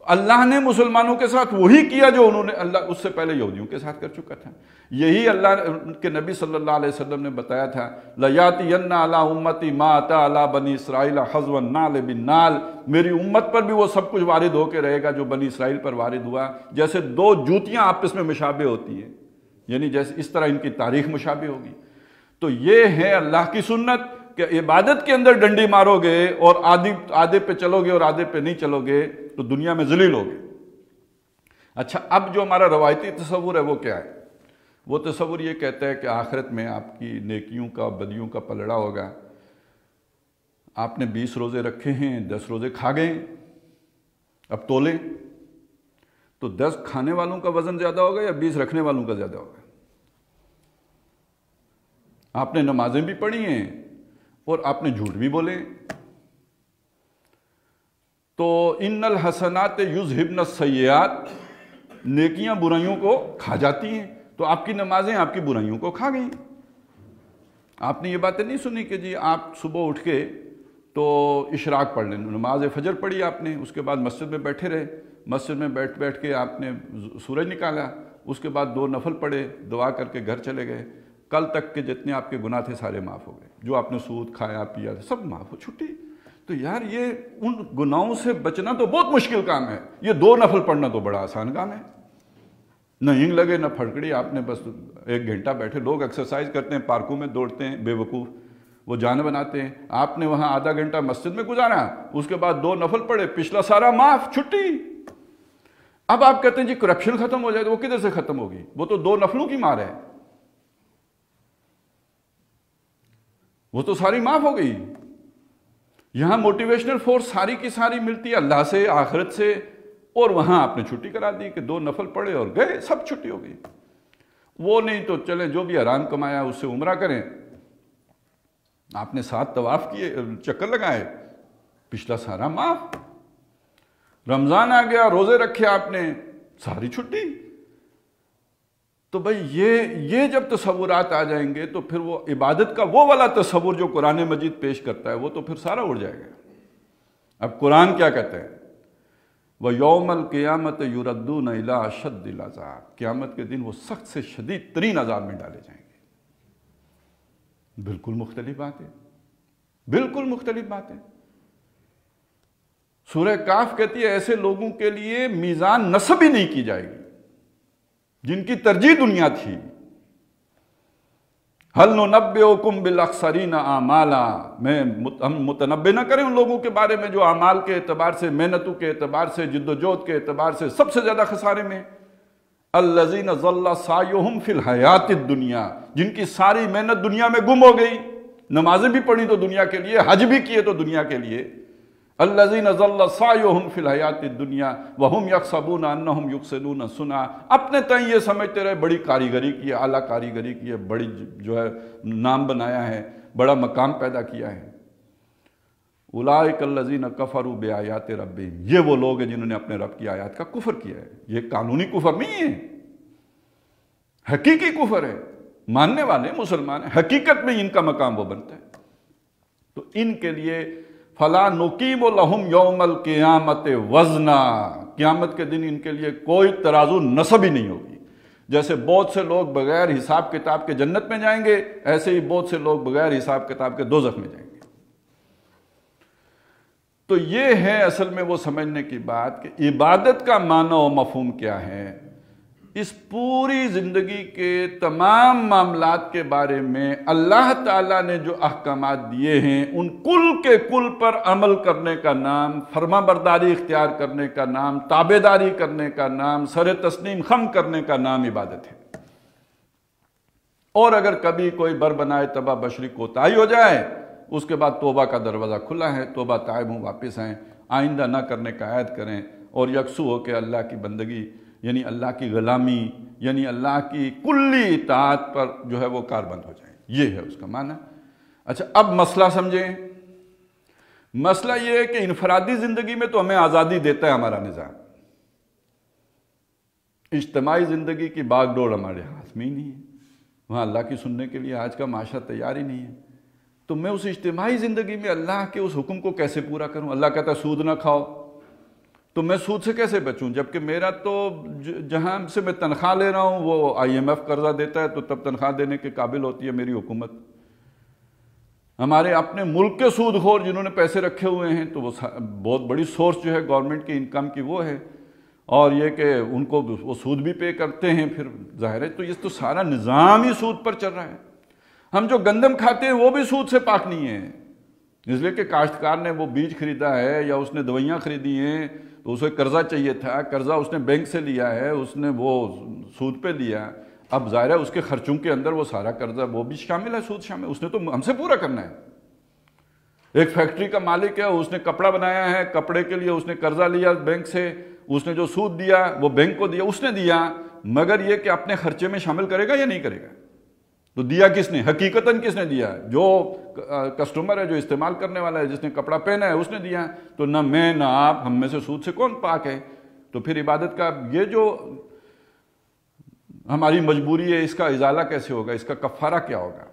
اللہ نے مسلمانوں کے ساتھ وہی کیا جو انہوں نے اللہ اس سے پہلے یہودیوں کے ساتھ کر چکا تھا۔ یہی اللہ کے نبی صلی اللہ علیہ وسلم نے بتایا تھا، لَيَأْتِيَنَّ عَلَىٰ أُمَّتِي مَا أَتَىٰ عَلَىٰ بَنِي إِسْرَائِيلَ حَظْوَ النَّعْلِ بِالنَّعْلِ، میری امت پر بھی وہ سب کچھ وارد ہو کے رہے گا جو بنی اسرائیل پر وارد ہوا۔ جیسے 2 جوتیاں آپس میں مشابہ ہوتی ہیں، یعنی جیسے اس طرح ان کی تاریخ مشابہ ہوگی۔ تو یہ ہے اللہ کی سنت کہ عبادت کے اندر ڈنڈی مارو گے اور آدھے پہ چلو گے اور آدھے پہ نہیں چلو گے تو دنیا میں ذلیل ہوگے۔ اچھا، اب جو ہمارا روایتی تصور ہے وہ کیا ہے؟ وہ تصور یہ کہتا ہے کہ آخرت میں آپ کی نیکیوں کا بدیوں کا پلڑا ہوگا۔ آپ نے 20 روزے رکھے ہیں، 10 روزے کھا گئے، اب تولیں تو 10 کھانے والوں کا وزن زیادہ ہوگا یا 20 رکھنے والوں کا زیادہ ہوگا؟ آپ نے نمازیں بھی پڑھی ہیں اور آپ نے جھوٹ بھی بولے، تو ان الحسنات یذہبن السیئات، نیکیاں برائیوں کو کھا جاتی ہیں، تو آپ کی نمازیں آپ کی برائیوں کو کھا گئیں۔ آپ نے یہ باتیں نہیں سنی کہ جی آپ صبح اٹھ کے تو اشراق پڑھ لیں، نماز فجر پڑھی آپ نے، اس کے بعد مسجد میں بیٹھے رہے، مسجد میں بیٹھ کے آپ نے سورج نکالا، اس کے بعد 2 نفل پڑھے، دعا کر کے گھر چلے گئے، کل تک کے جتنے آپ کے گناہ تھے سارے معاف ہو گئے، جو آپ نے سود کھایا پیا سب معاف ہو، چھٹی۔ تو یار یہ ان گناہوں سے بچنا تو بہت مشکل کام ہے، یہ 2 نفل پڑھنا تو بڑا آسان کام ہے۔ نہ ہینگ لگے نہ پھٹکڑی، آپ نے بس 1 گھنٹہ بیٹھے، لوگ ایکسرسائز کرتے ہیں، پارکوں میں دوڑتے ہیں، بے وقوف وہ جان بناتے ہیں، آپ نے وہاں آدھا گھنٹہ مسجد میں گزارا، اس کے بعد 2 نفل پڑھے، پچھلا سارا معاف، چھٹی۔ اب آپ کہتے ہیں جی کرپشن ختم ہو جائے، تو وہ کدھر سے ختم ہوگی؟ وہ تو 2 نفلوں کی مار ہے، وہ تو ساری معاف ہو گئی۔ یہاں موٹیویشنل فورس ساری کی ساری ملتی ہے اللہ سے، آخرت سے، اور وہاں آپ نے چھٹی کرا دی کہ 2 نفل پڑھے اور گئے، سب چھٹی ہو گئی۔ وہ نہیں تو چلیں جو بھی حرام کمایا اس سے عمرہ کریں، آپ نے 7 طواف کیے، چکر لگائے، پچھلا سارا معاف۔ رمضان آ گیا، روزے رکھے آپ نے، ساری چھٹی۔ تو بھئی یہ جب تصورات آ جائیں گے تو پھر وہ عبادت کا وہ والا تصور جو قرآن مجید پیش کرتا ہے وہ تو پھر سارا اڑ جائے گا۔ اب قرآن کیا کہتا ہے؟ وَيَوْمَ الْقِيَامَةِ يُرَدُّونَ إِلَىٰ أَشَدِّ الْعَذَابِ، قیامت کے دن وہ سخت سے شدید ترین عذاب میں ڈالے جائیں گے۔ بالکل مختلف بات ہے، بالکل مختلف بات ہے۔ سورہ کاف کہتی ہے ایسے لوگوں کے لیے میزان نصب ہی نہیں کی جائے گی جن کی ترجیح دنیا تھی۔ هَلْ نُنَبِّئُكُمْ بِالْأَخْسَرِينَ أَعْمَالًا، ہم متنبع نہ کریں ان لوگوں کے بارے میں جو اعمال کے اعتبار سے، محنتوں کے اعتبار سے، جد و جہد کے اعتبار سے سب سے زیادہ خسارے میں۔ الَّذِينَ ضَلَّ سَعْيُهُمْ فِي الْحَيَاةِ الدُّنْيَا، جن کی ساری محنت دنیا میں گم ہو گئی، نمازیں بھی پڑھی تو دنیا کے لیے، حج بھی کیے تو دنیا کے لیے۔ الَّذِينَ ضَلَّ سَعْيُهُمْ فِي الْحَيَاةِ الدُّنْيَا وَهُمْ يَحْسَبُونَ أَنَّهُمْ يُحْسِنُونَ صُنْعًا، اپنے تئیں یہ سمجھتے رہے بڑی کاریگری کی ہے، اعلیٰ کاریگری کی ہے، بڑی جو ہے نام بنایا ہے، بڑا مقام پیدا کیا ہے۔ أُولَٰئِكَ الَّذِينَ كَفَرُوا بِآيَاتِ رَبِّهِمْ، یہ وہ لوگ ہیں جنہوں نے اپنے رب کی آیات کا کفر کیا ہے۔ یہ قانونی کفر نہیں ہے، حقیقی کفر ہے۔ ماننے والے مسلمان ہیں، حقیقت میں ان کا مقام وہ بنتا ہے۔ تو ان کے لیے فَلَا نُقِيمُ لَهُمْ يَوْمَ الْقِيَامَةِ وَزْنًا، قیامت کے دن ان کے لیے کوئی ترازو نصب ہی نہیں ہوگی۔ جیسے بہت سے لوگ بغیر حساب کتاب کے جنت میں جائیں گے، ایسے ہی بہت سے لوگ بغیر حساب کتاب کے دوزخ میں جائیں گے۔ تو یہ ہے اصل میں وہ سمجھنے کی بات کہ عبادت کا معنی و مفہوم کیا ہے۔ اس پوری زندگی کے تمام معاملات کے بارے میں اللہ تعالیٰ نے جو احکامات دیے ہیں ان کل کے کل پر عمل کرنے کا نام، فرما برداری اختیار کرنے کا نام، تابعداری کرنے کا نام، سر تسلیم خم کرنے کا نام عبادت ہے۔ اور اگر کبھی کوئی بر بنائے تباہ بشری کوتاہی ہو جائے، اس کے بعد توبہ کا دروازہ کھلا ہے، توبہ تائب ہوں، واپس آئیں، آئندہ نہ کرنے کا عہد کریں، اور یکسو ہو کے اللہ کی بندگی یعنی اللہ کی غلامی یعنی اللہ کی کلی اطاعت پر جو ہے وہ کاربند ہو جائیں۔ یہ ہے اس کا معنی۔ اچھا اب مسئلہ سمجھیں۔ مسئلہ یہ ہے کہ انفرادی زندگی میں تو ہمیں آزادی دیتا ہے ہمارا نظام، اجتماعی زندگی کی باغ ڈور ہمارے ہاتھ میں ہی نہیں ہے، وہاں اللہ کی سننے کے لیے آج کا معاشرہ تیار ہی نہیں ہے۔ تو میں اس اجتماعی زندگی میں اللہ کے اس حکم کو کیسے پورا کروں؟ اللہ کہتا ہے سود نہ کھاؤ، تو میں سود سے کیسے بچوں؟ جبکہ میرا تو جہاں سے میں تنخواہ لے رہا ہوں وہ IMF قرضہ دیتا ہے، تو تب تنخواہ دینے کے قابل ہوتی ہے میری حکومت۔ ہمارے اپنے ملک کے سود خور جنہوں نے پیسے رکھے ہوئے ہیں تو وہ بہت بڑی سورس جو ہے گورنمنٹ کی انکم کی وہ ہے، اور یہ کہ ان کو وہ سود بھی پے کرتے ہیں، پھر ظاہر ہے تو یہ تو سارا نظام ہی سود پر چل رہا ہے۔ ہم جو گندم کھاتے ہیں وہ بھی سود سے پاک نہیں ہے، اس لیے کہ کاشتکار نے وہ بیج خریدا ہے یا اس نے دوائیاں خریدی ہیں تو اسے قرضہ چاہیے تھا، قرضہ اس نے بینک سے لیا ہے، اس نے وہ سود پہ لیا، اب ظاہر ہے اس کے خرچوں کے اندر وہ سارا قرضہ وہ بھی شامل ہے، سود شامل، اس نے تو ہم سے پورا کرنا ہے۔ ایک فیکٹری کا مالک ہے، اس نے کپڑا بنایا ہے، کپڑے کے لیے اس نے قرضہ لیا بینک سے، اس نے جو سود دیا وہ بینک کو دیا، اس نے دیا، مگر یہ کہ اپنے خرچے میں شامل کرے گا یا نہیں کرے گا؟ تو دیا کس نے؟ حقیقتاً کس نے دیا؟ جو کسٹمر ہے، جو استعمال کرنے والا ہے، جس نے کپڑا پہنا ہے اس نے دیا۔ تو نہ میں نہ آپ، ہم میں سے سود سے کون پاک ہے؟ تو پھر عبادت کا یہ جو ہماری مجبوری ہے اس کا ازالہ کیسے ہوگا؟ اس کا کفارہ کیا ہوگا؟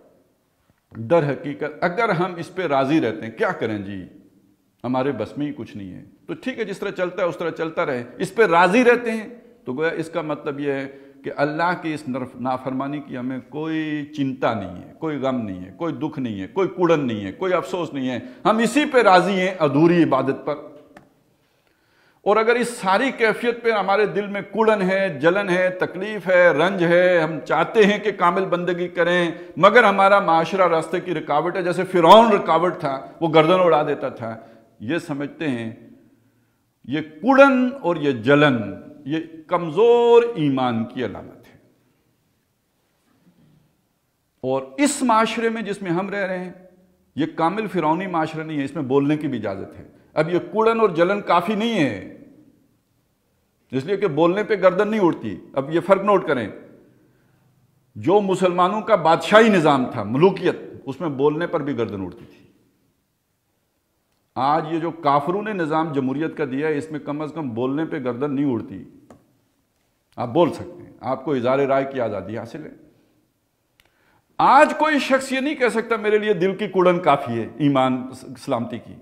در حقیقت اگر ہم اس پہ راضی رہتے ہیں، کیا کریں جی ہمارے بس میں ہی کچھ نہیں ہے، تو ٹھیک ہے جس طرح چلتا ہے اس طرح چلتا رہے، اس پہ راضی رہتے ہیں تو گویا اس کا مطلب یہ ہے کہ اللہ کی اس نافرمانی کی ہمیں کوئی چنتا نہیں ہے، کوئی غم نہیں ہے، کوئی دکھ نہیں ہے، کوئی کڑن نہیں ہے، کوئی افسوس نہیں ہے، ہم اسی پہ راضی ہیں ادھوری عبادت پر۔ اور اگر اس ساری کیفیت پہ ہمارے دل میں کڑن ہے، جلن ہے، تکلیف ہے، رنج ہے، ہم چاہتے ہیں کہ کامل بندگی کریں مگر ہمارا معاشرہ راستے کی رکاوٹ ہے، جیسے فرعون رکاوٹ تھا، وہ گردن اڑا دیتا تھا، یہ سمجھتے ہیں یہ کڑن اور یہ جلن یہ کمزور ایمان کی علامت ہے۔ اور اس معاشرے میں جس میں ہم رہ رہے ہیں یہ کامل فرعونی معاشرہ نہیں ہے، اس میں بولنے کی بھی اجازت ہے۔ اب یہ کڑن اور جلن کافی نہیں ہے اس لیے کہ بولنے پہ گردن نہیں اڑتی۔ اب یہ فرق نوٹ کریں، جو مسلمانوں کا بادشاہی نظام تھا، ملوکیت، اس میں بولنے پر بھی گردن اڑتی تھی۔ آج یہ جو کافروں نے نظام جمہوریت کا دیا ہے اس میں کم از کم بولنے پہ گردن نہیں اڑتی، آپ بول سکتے ہیں، آپ کو اظہار رائے کی آزادی حاصل ہے۔ آج کوئی شخص یہ نہیں کہہ سکتا میرے لیے دل کی کڑن کافی ہے ایمان سلامتی کی،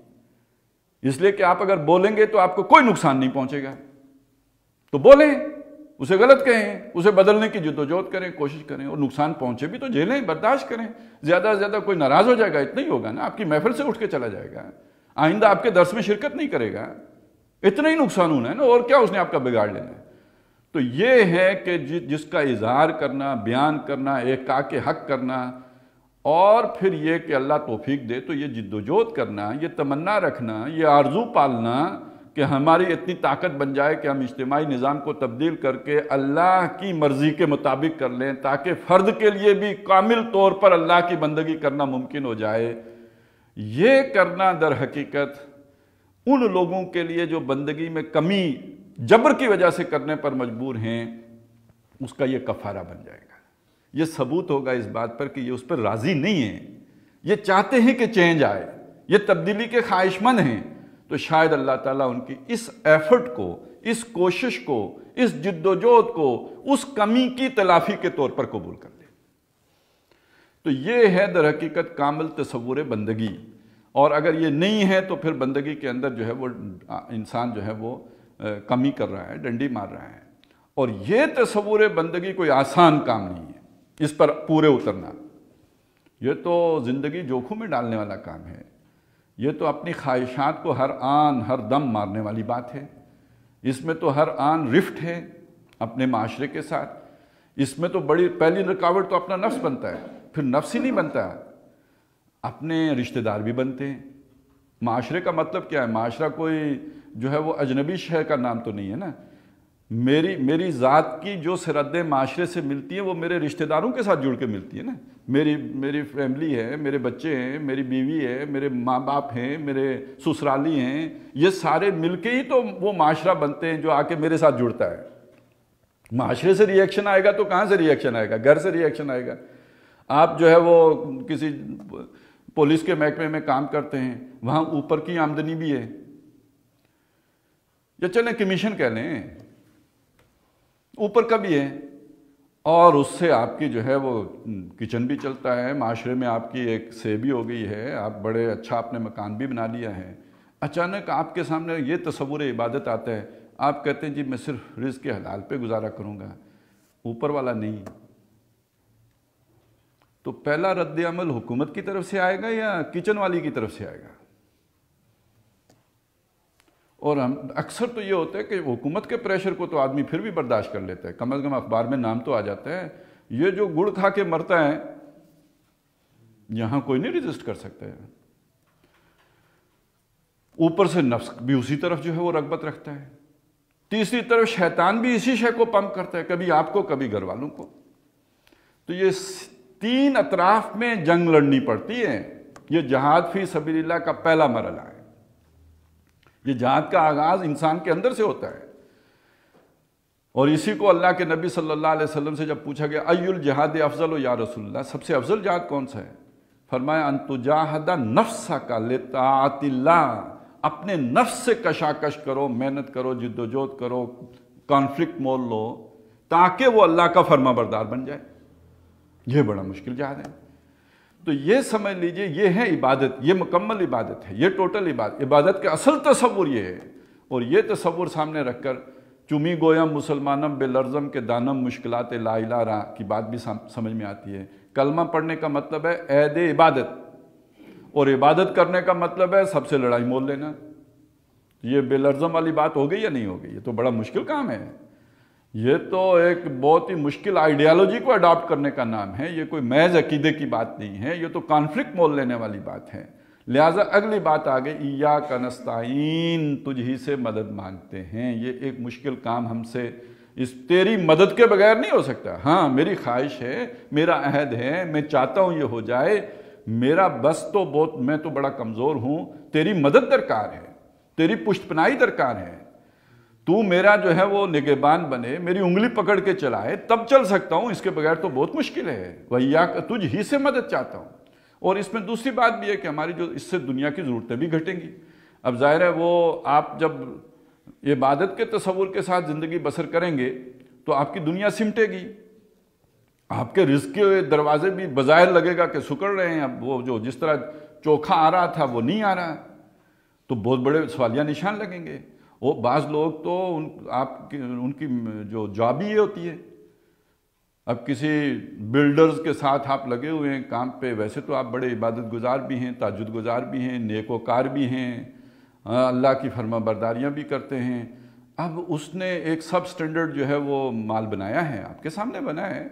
اس لیے کہ آپ اگر بولیں گے تو آپ کو کوئی نقصان نہیں پہنچے گا، تو بولیں، اسے غلط کہیں، اسے بدلنے کی جدوجہد کریں، کوشش کریں، اور نقصان پہنچے بھی تو جھیلیں، برداشت کریں۔ زیادہ سے زیادہ کوئی ناراض ہو جائے گا اتنا ہی ہوگا نا، آپ کی محفل سے اٹھ کے چلا جائے گا، آئندہ آپ کے درس میں شرکت نہیں کرے گا، اتنا ہی نقصان ہونا ہے نا، اور کیا اس نے آپ کا بگاڑ لینا ہے۔ تو یہ ہے کہ جس کا اظہار کرنا، بیان کرنا، احقاق حق کرنا، اور پھر یہ کہ اللہ توفیق دے تو یہ جدوجہد کرنا، یہ تمنا رکھنا، یہ آرزو پالنا کہ ہماری اتنی طاقت بن جائے کہ ہم اجتماعی نظام کو تبدیل کر کے اللہ کی مرضی کے مطابق کر لیں تاکہ فرد کے لیے بھی کامل طور پر اللہ کی بندگی کرنا ممکن ہو جائے۔ یہ کرنا در حقیقت ان لوگوں کے لیے جو بندگی میں کمی جبر کی وجہ سے کرنے پر مجبور ہیں، اس کا یہ کفارہ بن جائے گا۔ یہ ثبوت ہوگا اس بات پر کہ یہ اس پر راضی نہیں ہیں، یہ چاہتے ہیں کہ چینج آئے، یہ تبدیلی کے خواہش مند ہیں، تو شاید اللہ تعالیٰ ان کی اس ایفرٹ کو، اس کوشش کو، اس جدوجہد کو اس کمی کی تلافی کے طور پر قبول کر لے۔ تو یہ ہے در حقیقت کامل تصور بندگی، اور اگر یہ نہیں ہے تو پھر بندگی کے اندر جو ہے وہ انسان جو ہے وہ کمی کر رہا ہے، ڈنڈی مار رہا ہے۔ اور یہ تصور بندگی کوئی آسان کام نہیں ہے، اس پر پورے اترنا، یہ تو زندگی جوکھوں میں ڈالنے والا کام ہے، یہ تو اپنی خواہشات کو ہر آن ہر دم مارنے والی بات ہے، اس میں تو ہر آن رفٹ ہے اپنے معاشرے کے ساتھ، اس میں تو بڑی پہلی رکاوٹ تو اپنا نفس بنتا ہے، پھر نفس ہی نہیں بنتا، اپنے رشتہ دار بھی بنتے ہیں۔ معاشرے کا مطلب کیا ہے؟ معاشرہ کوئی جو ہے وہ اجنبی شہر کا نام تو نہیں ہے نا، میری ذات کی جو سرحدیں معاشرے سے ملتی ہیں وہ میرے رشتہ داروں کے ساتھ جڑ کے ملتی ہیں نا، میری فیملی ہے، میرے بچے ہیں، میری بیوی ہے، میرے ماں باپ ہیں، میرے سسرالی ہیں، یہ سارے مل کے ہی تو وہ معاشرہ بنتے ہیں جو آ کے میرے ساتھ جڑتا ہے۔ معاشرے سے ری ایکشن آئے گا تو کہاں سے ری ایکشن آئے گا؟ گھر سے ری ایکشن آئے گا۔ آپ جو ہے وہ کسی پولیس کے محکمے میں کام کرتے ہیں، وہاں اوپر کی آمدنی بھی ہے، یا چلیں کمیشن کہہ لیں، اوپر کا بھی ہے، اور اس سے آپ کی جو ہے وہ کچن بھی چلتا ہے، معاشرے میں آپ کی ایک سے بھی ہو گئی ہے، آپ بڑے اچھا اپنے مکان بھی بنا لیا ہے۔ اچانک آپ کے سامنے یہ تصور عبادت آتا ہے، آپ کہتے ہیں جی میں صرف رزق کے حلال پہ گزارا کروں گا، اوپر والا نہیں، تو پہلا رد عمل حکومت کی طرف سے آئے گا یا کچن والی کی طرف سے آئے گا؟ اور اکثر تو یہ ہوتا ہے کہ حکومت کے پریشر کو تو آدمی پھر بھی برداشت کر لیتا ہے، کم از کم اخبار میں نام تو آ جاتا ہے۔ یہ جو گڑ کھا کے مرتا ہے یہاں کوئی نہیں ریزسٹ کر سکتا ہے، اوپر سے نفس بھی اسی طرف جو ہے وہ رغبت رکھتا ہے، تیسری طرف شیطان بھی اسی شے کو پمپ کرتا ہے، کبھی آپ کو کبھی گھر والوں کو۔ تو یہ تین اطراف میں جنگ لڑنی پڑتی ہے۔ یہ جہاد فی سبیل اللہ کا پہلا مرحلہ ہے، یہ جہاد کا آغاز انسان کے اندر سے ہوتا ہے، اور اسی کو اللہ کے نبی صلی اللہ علیہ وسلم سے جب پوچھا گیا ای الجہاد افضل یا رسول اللہ، سب سے افضل جہاد کون سا ہے؟ فرمایا ان تجاہد نفسک لطاعت اللہ، اپنے نفس سے کشاکش کرو، محنت کرو، جدوجہد کرو، کانفلکٹ مول لو تاکہ وہ اللہ کا فرما بردار بن جائے۔ یہ بڑا مشکل جہاد ہے۔ تو یہ سمجھ لیجئے یہ ہے عبادت، یہ مکمل عبادت ہے، یہ ٹوٹل عبادت کا اصل تصور یہ ہے، اور یہ تصور سامنے رکھ کر چمی گویم مسلمانم بے لرزم کے دانم مشکلات لا الہ را کی بات بھی سمجھ میں آتی ہے۔ کلمہ پڑھنے کا مطلب ہے عہد عبادت، اور عبادت کرنے کا مطلب ہے سب سے لڑائی مول لینا۔ یہ بے لرزم والی بات ہو گئی یا نہیں ہو گئی؟ یہ تو بڑا مشکل کام ہے، یہ تو ایک بہت ہی مشکل آئیڈیالوجی کو اڈاپٹ کرنے کا نام ہے، یہ کوئی محض عقیدے کی بات نہیں ہے، یہ تو کانفلکٹ مول لینے والی بات ہے۔ لہٰذا اگلی بات آگے ایاک نستعین، تجھ ہی سے مدد مانگتے ہیں۔ یہ ایک مشکل کام ہم سے اس تیری مدد کے بغیر نہیں ہو سکتا۔ ہاں میری خواہش ہے، میرا عہد ہے، میں چاہتا ہوں یہ ہو جائے، میرا بس تو بہت، میں تو بڑا کمزور ہوں، تیری مدد درکار ہے، تیری پشت پناہی درکار ہے، تو میرا جو ہے وہ نگہبان بنے، میری انگلی پکڑ کے چلائے، تب چل سکتا ہوں، اس کے بغیر تو بہت مشکل ہے۔ وَإِيَّاكَ، تجھ ہی سے مدد چاہتا ہوں۔ اور اس میں دوسری بات بھی ہے کہ ہماری جو اس سے دنیا کی ضرورتیں بھی گھٹیں گی۔ اب ظاہر ہے وہ آپ جب عبادت کے تصور کے ساتھ زندگی بسر کریں گے تو آپ کی دنیا سمٹے گی، آپ کے رزق کے دروازے بھی بظاہر لگے گا کہ سکڑ رہے ہیں، اب وہ جو جس طرح چوکھا آ رہا تھا وہ نہیں آ رہا، تو بہت بڑے سوالیہ نشان لگیں گے۔ وہ بعض لوگ تو ان کی جو جاب ہی یہ ہوتی ہے، اب کسی بلڈرز کے ساتھ آپ لگے ہوئے ہیں کام پہ، ویسے تو آپ بڑے عبادت گزار بھی ہیں، تہجد گزار بھی ہیں، نیک وکار بھی ہیں، اللہ کی فرما برداریاں بھی کرتے ہیں، اب اس نے ایک سب سٹینڈرڈ جو ہے وہ مال بنایا ہے، آپ کے سامنے بنا ہے،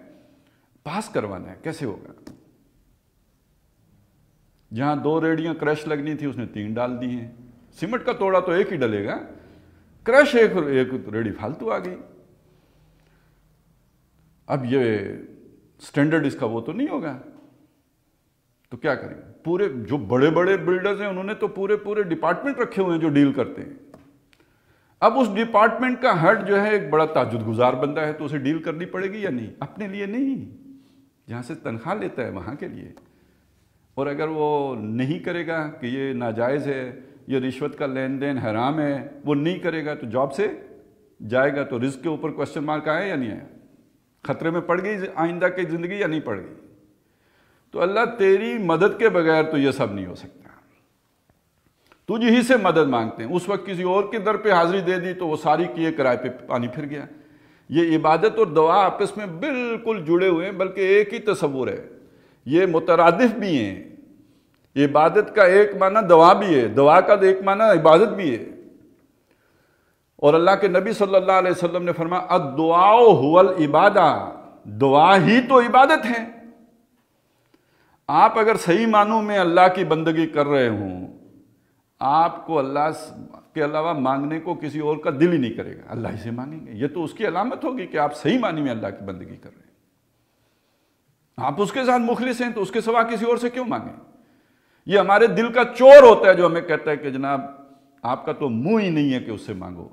پاس کروانا ہے، کیسے ہوگا؟ جہاں 2 ریڑیاں کرش لگنی تھی اس نے 3 ڈال دی ہیں، سیمنٹ کا توڑا تو ایک ہی ڈلے گا، کرش ایک ریڑی فالتو آ گئی۔ اب یہ سٹینڈرڈ اس کا وہ تو نہیں ہوگا، تو کیا کریں؟ پورے جو بڑے بڑے بلڈرز ہیں انہوں نے تو پورے ڈپارٹمنٹ رکھے ہوئے ہیں جو ڈیل کرتے ہیں۔ اب اس ڈپارٹمنٹ کا ہیڈ جو ہے ایک بڑا تہجد گزار بندہ ہے تو اسے ڈیل کرنی پڑے گی یا نہیں؟ اپنے لیے نہیں، جہاں سے تنخواہ لیتا ہے وہاں کے لیے۔ اور اگر وہ نہیں کرے گا کہ یہ ناجائز ہے، یہ رشوت کا لین دین حرام ہے، وہ نہیں کرے گا تو جاب سے جائے گا، تو رزق کے اوپر کوسچن مارک آیا یا نہیں آیا؟ خطرے میں پڑ گئی آئندہ کی زندگی یا نہیں پڑ گئی؟ تو اللہ تیری مدد کے بغیر تو یہ سب نہیں ہو سکتا، تجھ ہی سے مدد مانگتے ہیں۔ اس وقت کسی اور کے در پہ حاضری دے دی تو وہ ساری کیے کرائے پہ پانی پھر گیا۔ یہ عبادت اور دعا آپس میں بالکل جڑے ہوئے ہیں، بلکہ ایک ہی تصور ہے، یہ مترادف بھی ہیں۔ عبادت کا ایک معنی دعا بھی ہے، دعا کا ایک معنی عبادت بھی ہے۔ اور اللہ کے نبی صلی اللہ علیہ وسلم نے فرمایا الدعاء هو العبادہ، دعا ہی تو عبادت ہے۔ آپ اگر صحیح معنوں میں اللہ کی بندگی کر رہے ہوں، آپ کو اللہ کے علاوہ مانگنے کو کسی اور کا دل ہی نہیں کرے گا، اللہ ہی سے مانگیں گے۔ یہ تو اس کی علامت ہوگی کہ آپ صحیح معنی میں اللہ کی بندگی کر رہے ہیں۔ آپ اس کے ساتھ مخلص ہیں تو اس کے سوا کسی اور سے کیوں مانگیں؟ یہ ہمارے دل کا چور ہوتا ہے جو ہمیں کہتا ہے کہ جناب آپ کا تو منہ ہی نہیں ہے کہ اس سے مانگو،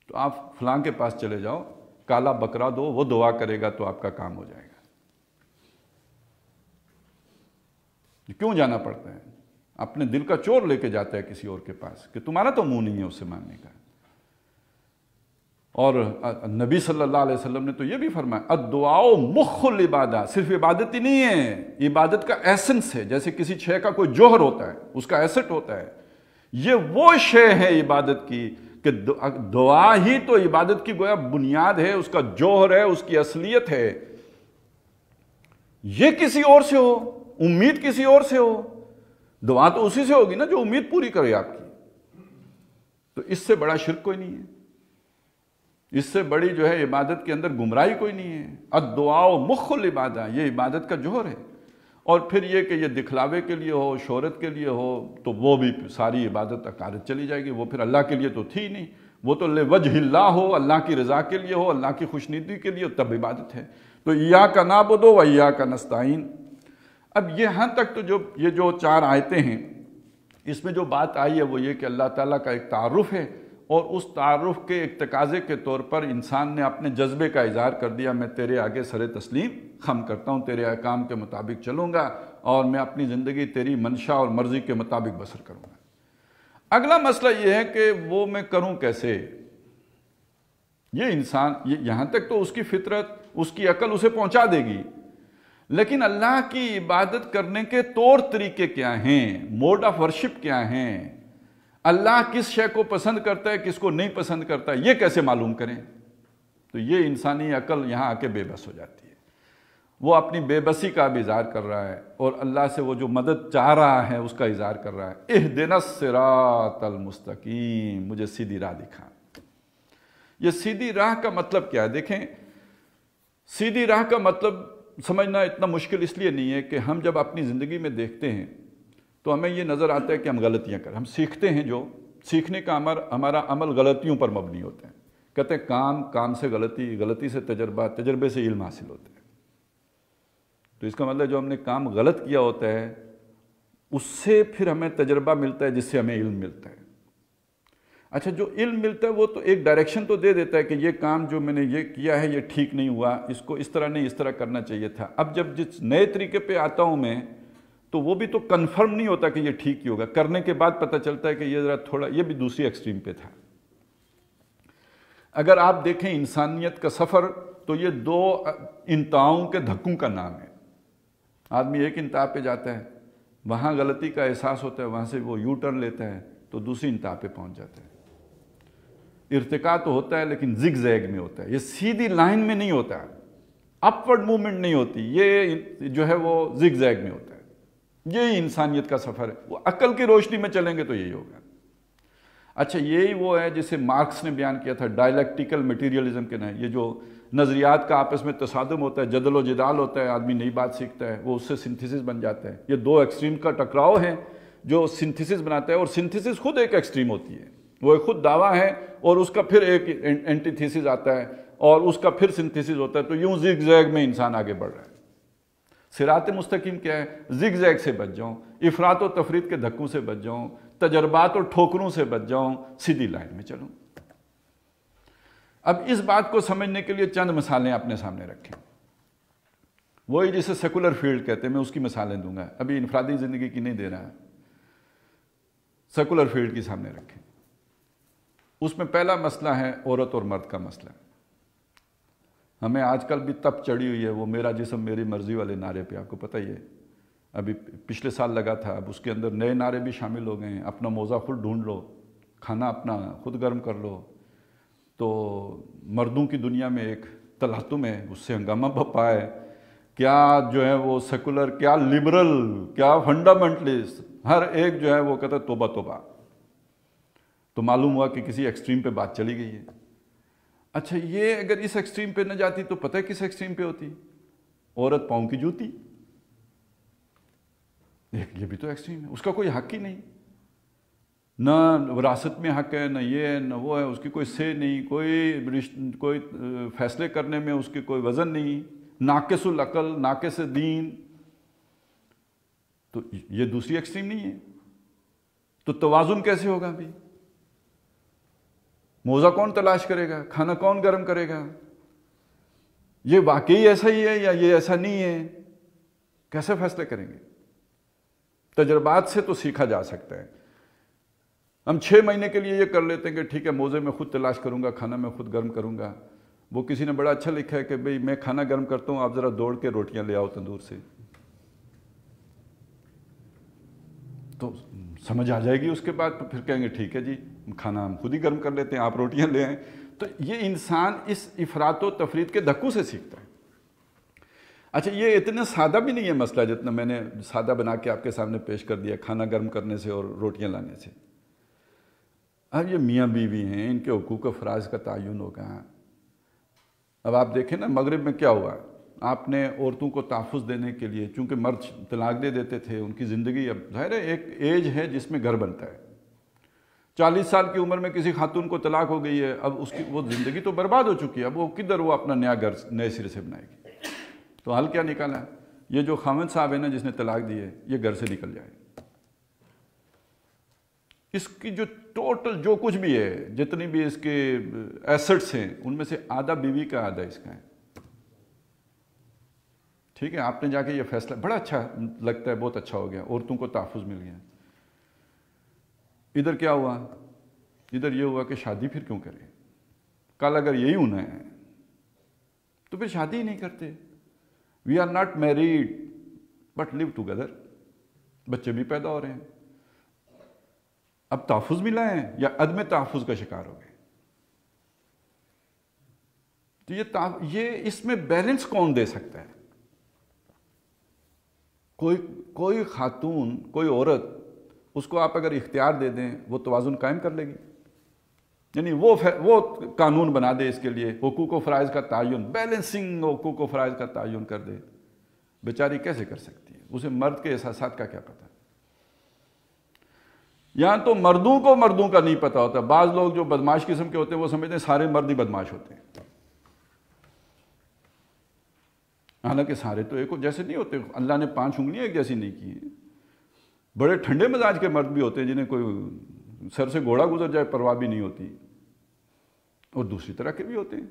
تو آپ فلاں کے پاس چلے جاؤ، کالا بکرا دو، وہ دعا کرے گا تو آپ کا کام ہو جائے گا۔ کیوں جانا پڑتا ہے؟ اپنے دل کا چور لے کے جاتا ہے کسی اور کے پاس کہ تمہارا تو منہ نہیں ہے اس سے مانگنے کا۔ اور نبی صلی اللہ علیہ وسلم نے تو یہ بھی فرمایا الدعاء مخ العبادہ، صرف عبادت ہی نہیں ہے، عبادت کا ایسنس ہے، جیسے کسی شے کا کوئی جوہر ہوتا ہے، اس کا ایسٹ ہوتا ہے، یہ وہ شے ہے عبادت کی کہ دعا ہی تو عبادت کی گویا بنیاد ہے، اس کا جوہر ہے، اس کی اصلیت ہے۔ یہ کسی اور سے ہو، امید کسی اور سے ہو، دعا تو اسی سے ہوگی نا جو امید پوری کرے آپ کی۔ تو اس سے بڑا شرک کوئی نہیں ہے، اس سے بڑی جو ہے عبادت کے اندر گمراہی کوئی نہیں ہے۔ الدعاء مخ العبادہ، یہ عبادت کا جوہر ہے۔ اور پھر یہ کہ یہ دکھلاوے کے لیے ہو، شہرت کے لیے ہو، تو وہ بھی ساری عبادت عقارت چلی جائے گی، وہ پھر اللہ کے لیے تو تھی نہیں، وہ تو لوجہ اللہ ہو، اللہ کی رضا کے لیے ہو، اللہ کی خوشنودی کے لیے، تب عبادت ہے۔ تو ایاک نعبد و ایاک نستعین۔ اب یہاں تک تو یہ جو 4 آیتیں ہیں، اس میں جو بات آئی ہے وہ یہ کہ اللہ تعالیٰ کا ایک تعارف ہے، اور اس تعارف کے ایک تقاضے کے طور پر انسان نے اپنے جذبے کا اظہار کر دیا، میں تیرے آگے سر تسلیم خم کرتا ہوں، تیرے احکام کے مطابق چلوں گا، اور میں اپنی زندگی تیری منشا اور مرضی کے مطابق بسر کروں گا۔ اگلا مسئلہ یہ ہے کہ وہ میں کروں کیسے؟ یہ انسان یہاں تک تو اس کی فطرت، اس کی عقل اسے پہنچا دے گی، لیکن اللہ کی عبادت کرنے کے طور طریقے کیا ہیں، موڈ آف ورشپ کیا ہیں؟ اللہ کس شے کو پسند کرتا ہے کس کو نہیں پسند کرتا یہ کیسے معلوم کریں؟ تو یہ انسانی عقل یہاں آ کے بے بس ہو جاتی ہے۔ وہ اپنی بے بسی کا بھی اظہار کر رہا ہے اور اللہ سے وہ جو مدد چاہ رہا ہے اس کا اظہار کر رہا ہے، اہدنا الصراط المستقیم، مجھے سیدھی راہ دکھا۔ یہ سیدھی راہ کا مطلب کیا ہے؟ دیکھیں، سیدھی راہ کا مطلب سمجھنا اتنا مشکل اس لیے نہیں ہے کہ ہم جب اپنی زندگی میں دیکھتے ہیں تو ہمیں یہ نظر آتا ہے کہ ہم غلطیاں کریں، ہم سیکھتے ہیں، جو سیکھنے کا ہمارا عمل غلطیوں پر مبنی ہوتا ہے۔ کہتے ہیں کام سے غلطی، غلطی سے تجربہ، تجربے سے علم حاصل ہوتا ہے۔ تو اس کا مطلب جو ہم نے کام غلط کیا ہوتا ہے اس سے پھر ہمیں تجربہ ملتا ہے جس سے ہمیں علم ملتا ہے۔ اچھا، جو علم ملتا ہے وہ تو ایک ڈائریکشن تو دے دیتا ہے کہ یہ کام جو میں نے یہ کیا ہے یہ ٹھیک نہیں ہوا، اس کو اس طرح نہیں اس طرح کرنا چاہیے تھا۔ اب جب جس نئے طریقے پہ آتا ہوں میں تو وہ بھی تو کنفرم نہیں ہوتا کہ یہ ٹھیک ہی ہوگا، کرنے کے بعد پتہ چلتا ہے کہ یہ ذرا تھوڑا، یہ بھی دوسری ایکسٹریم پہ تھا۔ اگر آپ دیکھیں انسانیت کا سفر تو یہ دو انتہاؤں کے دھکوں کا نام ہے۔ آدمی ایک انتہا پہ جاتا ہے، وہاں غلطی کا احساس ہوتا ہے، وہاں سے وہ یو ٹرن لیتا ہے تو دوسری انتہا پہ پہنچ جاتا ہے۔ ارتقاء تو ہوتا ہے لیکن زگ زیگ میں ہوتا ہے، یہ سیدھی لائن میں نہیں ہوتا ہے، اپورڈ موومنٹ نہیں ہوتی، یہ جو ہے وہ زگ زیگ میں ہوتا ہے۔ یہی انسانیت کا سفر ہے، وہ عقل کی روشنی میں چلیں گے تو یہی ہوگا۔ اچھا، یہی وہ ہے جسے مارکس نے بیان کیا تھا ڈائلیکٹیکل میٹیریلزم کے نام، یہ جو نظریات کا آپس میں تصادم ہوتا ہے، جدل و جدال ہوتا ہے، آدمی نئی بات سیکھتا ہے، وہ اس سے سنتھیسس بن جاتا ہے۔ یہ دو ایکسٹریم کا ٹکراؤ ہے جو سنتھیسس بناتا ہے، اور سنتھیسس خود ایک ایکسٹریم ہوتی ہے، وہ ایک خود دعویٰ ہے اور اس کا پھر ایک اینٹی تھیسس آتا ہے اور اس کا پھر سنتھیسس ہوتا ہے، تو یوں زگ زیگ میں انسان آگے بڑھ رہا ہے۔ صراط مستقیم کیا ہے؟ زگ زیگ سے بچ جاؤں، افراط و تفریط کے دھکوں سے بچ جاؤں، تجربات اور ٹھوکروں سے بچ جاؤں، سیدھی لائن میں چلوں۔ اب اس بات کو سمجھنے کے لیے چند مثالیں اپنے سامنے رکھیں، وہی جسے سیکولر فیلڈ کہتے ہیں، میں اس کی مثالیں دوں گا، ابھی انفرادی زندگی کی نہیں دے رہا، سیکولر فیلڈ کی سامنے رکھیں۔ اس میں پہلا مسئلہ ہے عورت اور مرد کا مسئلہ۔ ہمیں آج کل بھی تپ چڑھی ہوئی ہے وہ میرا جسم میری مرضی والے نعرے پہ، آپ کو پتہ ہی ہے، ابھی پچھلے سال لگا تھا، اب اس کے اندر نئے نعرے بھی شامل ہو گئے ہیں، اپنا موزہ خود ڈھونڈ لو، کھانا اپنا خود گرم کر لو۔ تو مردوں کی دنیا میں ایک تلاطم ہے، اس سے ہنگامہ بپا ہے، کیا جو ہے وہ سیکولر، کیا لبرل، کیا فنڈامنٹلسٹ، ہر ایک جو ہے وہ کہتا ہے توبہ توبہ۔ تو معلوم ہوا کہ کسی ایکسٹریم پہ بات چلی گئی ہے۔ اچھا، یہ اگر اس ایکسٹریم پہ نہ جاتی تو پتہ ہے کس ایکسٹریم پہ ہوتی؟ عورت پاؤں کی جوتی، یہ بھی تو ایکسٹریم ہے، اس کا کوئی حق ہی نہیں، نہ وراثت میں حق ہے، نہ یہ ہے نہ وہ ہے، اس کی کوئی سے نہیں، کوئی فیصلے کرنے میں اس کی کوئی وزن نہیں، ناقص العقل، ناقص دین۔ تو یہ دوسری ایکسٹریم نہیں ہے، تو توازن کیسے ہوگا بھی؟ موزہ کون تلاش کرے گا؟ کھانا کون گرم کرے گا؟ یہ واقعی ایسا ہی ہے یا یہ ایسا نہیں ہے؟ کیسے فیصلے کریں گے؟ تجربات سے تو سیکھا جا سکتا ہے۔ ہم 6 مہینے کے لیے یہ کر لیتے ہیں کہ ٹھیک ہے موزے میں خود تلاش کروں گا، کھانا میں خود گرم کروں گا۔ وہ کسی نے بڑا اچھا لکھا ہے کہ بھئی میں کھانا گرم کرتا ہوں، آپ ذرا دوڑ کے روٹیاں لے آؤ تندور سے، تو سمجھ آ جائے گی۔ اس کے بعد تو پھر کہیں گے ٹھیک ہے جی، کھانا ہم خود ہی گرم کر لیتے ہیں، آپ روٹیاں لے آئیں۔ تو یہ انسان اس افراط و تفریط کے دھکوں سے سیکھتا ہے۔ اچھا، یہ اتنا سادہ بھی نہیں ہے مسئلہ جتنا میں نے سادہ بنا کے آپ کے سامنے پیش کر دیا، کھانا گرم کرنے سے اور روٹیاں لانے سے۔ اب یہ میاں بیوی ہیں، ان کے حقوق و فرائض کا تعین ہوگا۔ اب آپ دیکھیں نا مغرب میں کیا ہوا، آپ نے عورتوں کو تحفظ دینے کے لیے، چونکہ مرد طلاق دے دیتے تھے، ان کی زندگی اب ظاہر ہے ایک ایج ہے جس میں گھر بنتا ہے۔ 40 سال کی عمر میں کسی خاتون کو طلاق ہو گئی ہے، اب اس کی وہ زندگی تو برباد ہو چکی ہے، اب وہ کدھر وہ اپنا نیا گھر نئے سرے سے بنائے گی؟ تو حل کیا نکالا؟ یہ جو خاوند صاحب ہے نا جس نے طلاق دی ہے، یہ گھر سے نکل جائے، اس کی جو ٹوٹل جو کچھ بھی ہے، جتنی بھی اس کے ایسٹس ہیں، ان میں سے آدھا بیوی کا آدھا اس کا ہے۔ ٹھیک ہے، آپ نے جا کے یہ فیصلہ، بڑا اچھا لگتا ہے، بہت اچھا ہو گیا، عورتوں کو تحفظ مل گیا۔ ادھر کیا ہوا؟ ادھر یہ ہوا کہ شادی پھر کیوں کریں؟ کل اگر یہی ہونا ہے تو پھر شادی ہی نہیں کرتے۔ We are not married but live together, بچے بھی پیدا ہو رہے ہیں۔ اب تحفظ ملا ہے یا عدم تحفظ کا شکار ہو گئے؟ تو یہ اس میں بیلنس کون دے سکتا ہے؟ کوئی خاتون، کوئی عورت، اس کو آپ اگر اختیار دے دیں وہ توازن قائم کر لے گی؟ یعنی وہ قانون بنا دے اس کے لیے، حقوق و فرائض کا تعین، بیلنسنگ حقوق و فرائض کا تعین کر دے، بیچاری کیسے کر سکتی ہے؟ اسے مرد کے احساسات کا کیا پتہ؟ یہاں تو مردوں کا نہیں پتہ ہوتا۔ بعض لوگ جو بدماش قسم کے ہوتے ہیں وہ سمجھتے ہیں سارے مرد ہی بدماش ہوتے ہیں، حالانکہ سارے تو ایک جیسے نہیں ہوتے۔ اللہ نے 5 انگلیاں ایک جیسی نہیں کی ہیں۔ بڑے ٹھنڈے مزاج کے مرد بھی ہوتے ہیں جنہیں کوئی سر سے گھوڑا گزر جائے پرواہ بھی نہیں ہوتی، اور دوسری طرح کے بھی ہوتے ہیں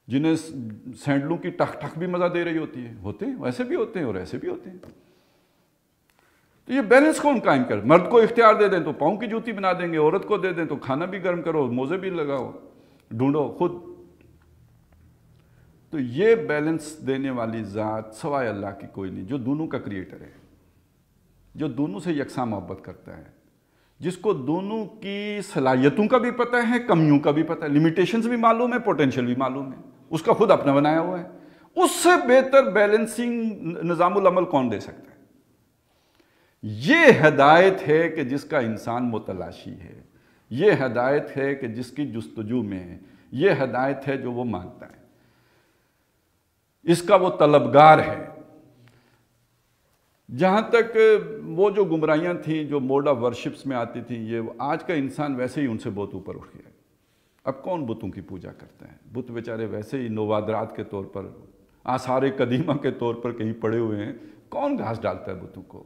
جنہیں سینڈلوں کی ٹک ٹک بھی مزہ دے رہی ہوتی ہے، ہوتے ہیں ویسے بھی ہوتے ہیں اور ایسے بھی ہوتے ہیں۔ تو یہ بیلنس کون قائم کر؟ مرد کو اختیار دے دیں تو پاؤں کی جوتی بنا دیں گے، عورت کو دے دیں تو کھانا بھی گرم کرو، موزے بھی لگاؤ، ڈھونڈو خود۔ تو یہ بیلنس دینے والی ذات سوائے اللہ کی کوئی نہیں، جو دونوں کا کریٹر ہے، جو دونوں سے یکساں محبت کرتا ہے، جس کو دونوں کی صلاحیتوں کا بھی پتہ ہے، کمیوں کا بھی پتہ ہے، لیمیٹیشنز بھی معلوم ہے، پوٹینشل بھی معلوم ہے، اس کا خود اپنا بنایا ہوا ہے۔ اس سے بہتر بیلنسنگ نظام العمل کون دے سکتا ہے؟ یہ ہدایت ہے کہ جس کا انسان متلاشی ہے، یہ ہدایت ہے کہ جس کی جستجو میں ہے، یہ ہدایت ہے جو وہ مانگتا ہے، اس کا وہ طلبگار ہے۔ جہاں تک وہ جو گمراہیاں تھیں جو موڈ آف ورشپس میں آتی تھیں، یہ آج کا انسان ویسے ہی ان سے بہت اوپر اٹھ گیا ہے۔ اب کون بتوں کی پوجا کرتا ہے؟ بت بیچارے ویسے ہی نوادرات کے طور پر، آثار قدیمہ کے طور پر کہیں پڑے ہوئے ہیں، کون گھاس ڈالتا ہے بتوں کو؟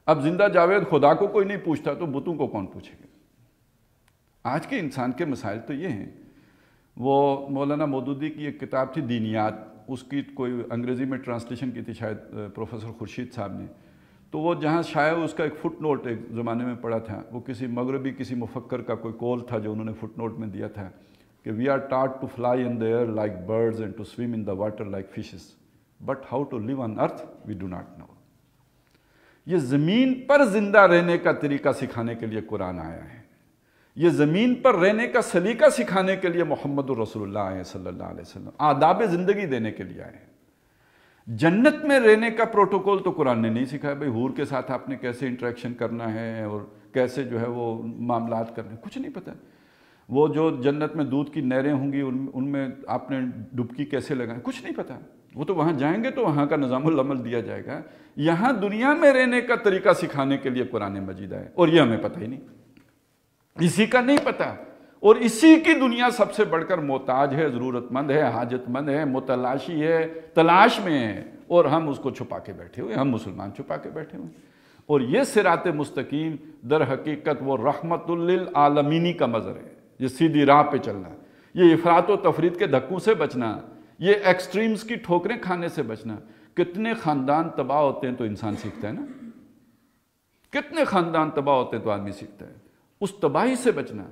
اب زندہ جاوید خدا کو کوئی نہیں پوچھتا تو بتوں کو کون پوچھے گا؟ آج کے انسان کے مسائل تو یہ ہیں۔ وہ مولانا مودودی کی ایک کتاب تھی دینیات، اس کی کوئی انگریزی میں ٹرانسلیشن کی تھی شاید پروفیسر خورشید صاحب نے، تو وہ جہاں شائع اس کا ایک فٹ نوٹ ایک زمانے میں پڑھا تھا، وہ کسی مغربی کسی مفکر کا کوئی کول تھا جو انہوں نے فٹ نوٹ میں دیا تھا کہ we are taught to fly in the air like birds and to swim in the water like fishes but how to live on earth we do not know. یہ زمین پر زندہ رہنے کا طریقہ سکھانے کے لیے قرآن آیا ہے، یہ زمین پر رہنے کا سلیقہ سکھانے کے لیے محمد الرسول اللہ آئے صلی اللہ علیہ وسلم، آداب زندگی دینے کے لیے آئے ہیں۔ جنت میں رہنے کا پروٹوکول تو قرآن نے نہیں سکھایا، بھئی حور کے ساتھ آپ نے کیسے انٹریکشن کرنا ہے اور کیسے جو ہے وہ معاملات کرنے، کچھ نہیں پتہ۔ وہ جو جنت میں دودھ کی نہریں ہوں گی ان میں آپ نے ڈبکی کیسے لگائیں، کچھ نہیں پتہ۔ وہ تو وہاں جائیں گے تو وہاں کا نظام العمل دیا جائے گا۔ یہاں دنیا میں رہنے کا طریقہ سکھانے کے لیے قرآن مجید ہے، اور یہ ہمیں پتہ ہی نہیں، اسی کا نہیں پتہ، اور اسی کی دنیا سب سے بڑھ کر محتاج ہے، ضرورت مند ہے، حاجت مند ہے، متلاشی ہے، تلاش میں ہے، اور ہم اس کو چھپا کے بیٹھے ہوئے، ہم مسلمان چھپا کے بیٹھے ہوئے۔ اور یہ صراط مستقیم در حقیقت وہ رحمت للعالمینی کا مظہر ہے، یہ سیدھی راہ پہ چلنا، یہ افراط و تفریط کے دھکوں سے بچنا، یہ ایکسٹریمز کی ٹھوکریں کھانے سے بچنا۔ کتنے خاندان تباہ ہوتے ہیں تو انسان سیکھتا ہے نا، کتنے خاندان تباہ ہوتے ہیں تو آدمی سیکھتا ہے، اس تباہی سے بچنا۔